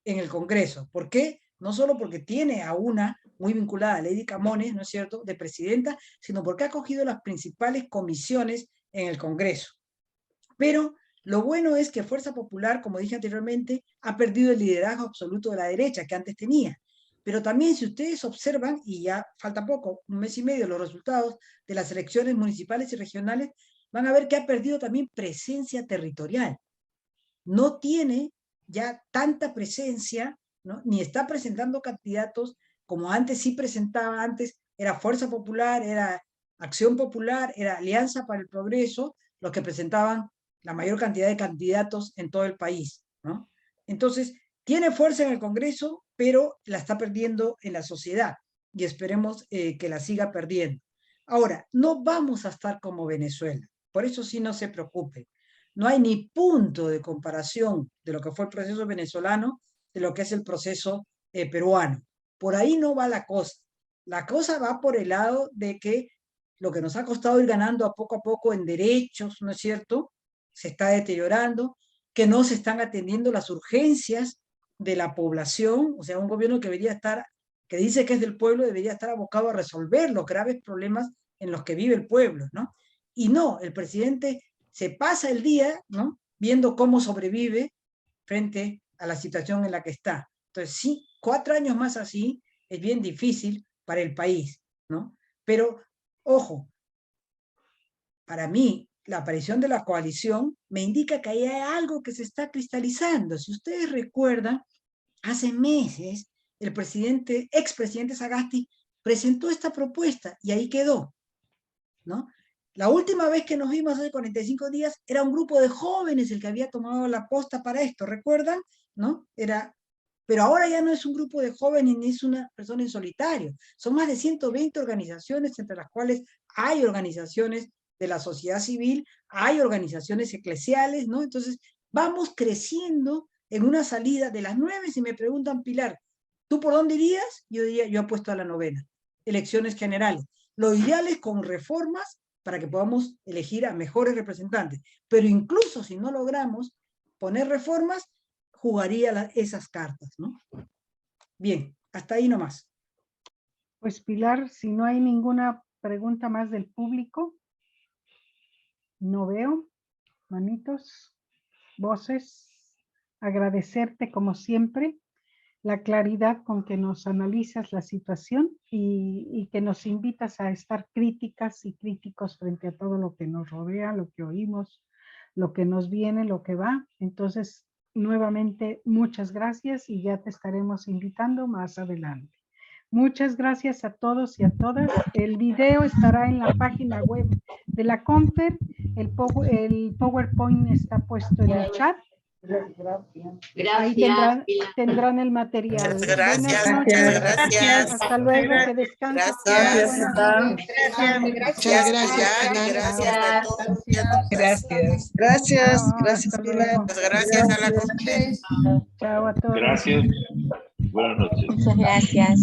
en el Congreso. ¿Por qué? No solo porque tiene a una muy vinculada a Lady Camones, ¿no es cierto?, de presidenta, sino porque ha cogido las principales comisiones en el Congreso. Pero lo bueno es que Fuerza Popular, como dije anteriormente, ha perdido el liderazgo absoluto de la derecha que antes tenía. Pero también, si ustedes observan, y ya falta poco, 1 mes y medio, los resultados de las elecciones municipales y regionales, van a ver que ha perdido también presencia territorial. No tiene ya tanta presencia, ¿no?, ni está presentando candidatos como antes sí presentaba. Antes era Fuerza Popular, era Acción Popular, era Alianza para el Progreso, los que presentaban la mayor cantidad de candidatos en todo el país, ¿no? Entonces, tiene fuerza en el Congreso, pero la está perdiendo en la sociedad y esperemos que la siga perdiendo. Ahora, no vamos a estar como Venezuela, por eso sí no se preocupen. No hay ni punto de comparación de lo que fue el proceso venezolano de lo que es el proceso peruano. Por ahí no va la cosa. La cosa va por el lado de que lo que nos ha costado ir ganando a poco en derechos, ¿no es cierto?, se está deteriorando, que no se están atendiendo las urgencias de la población, o sea, un gobierno que debería estar, que dice que es del pueblo, debería estar abocado a resolver los graves problemas en los que vive el pueblo, ¿no? Y no, el presidente se pasa el día, ¿no?, viendo cómo sobrevive frente a la situación en la que está. Entonces, sí, 4 años más así es bien difícil para el país, ¿no? Pero, ojo, para mí, la aparición de la coalición me indica que ahí hay algo que se está cristalizando. Si ustedes recuerdan, hace meses el expresidente Sagasti presentó esta propuesta y ahí quedó, ¿no? La última vez que nos vimos hace 45 días era un grupo de jóvenes el que había tomado la posta para esto, ¿recuerdan? ¿No? Pero ahora ya no es un grupo de jóvenes ni es una persona en solitario. Son más de 120 organizaciones, entre las cuales hay organizaciones de la sociedad civil, hay organizaciones eclesiales, ¿no? Entonces, vamos creciendo en una salida de las 9, si me preguntan, Pilar, ¿tú por dónde irías? Yo diría, yo apuesto a la 9ª, elecciones generales. Lo ideal es con reformas para que podamos elegir a mejores representantes, pero incluso si no logramos poner reformas, jugaría esas cartas, ¿no? Bien, hasta ahí nomás. Pues Pilar, si no hay ninguna pregunta más del público, no veo manitos, voces, agradecerte como siempre la claridad con que nos analizas la situación y que nos invitas a estar críticas y críticos frente a todo lo que nos rodea, lo que oímos, lo que nos viene, lo que va. Entonces, nuevamente, muchas gracias y ya te estaremos invitando más adelante. Muchas gracias a todos y a todas. El video estará en la página web de la Confer. El PowerPoint está puesto en el chat. Ahí tendrán el material. Muchas gracias. Buenas noches. Gracias. Hasta luego, que descansen. Gracias. Muchas gracias. Gracias. Gracias, Pilar. Muchas gracias a la conferencia. Chao a todos. Gracias. Buenas noches. Muchas gracias.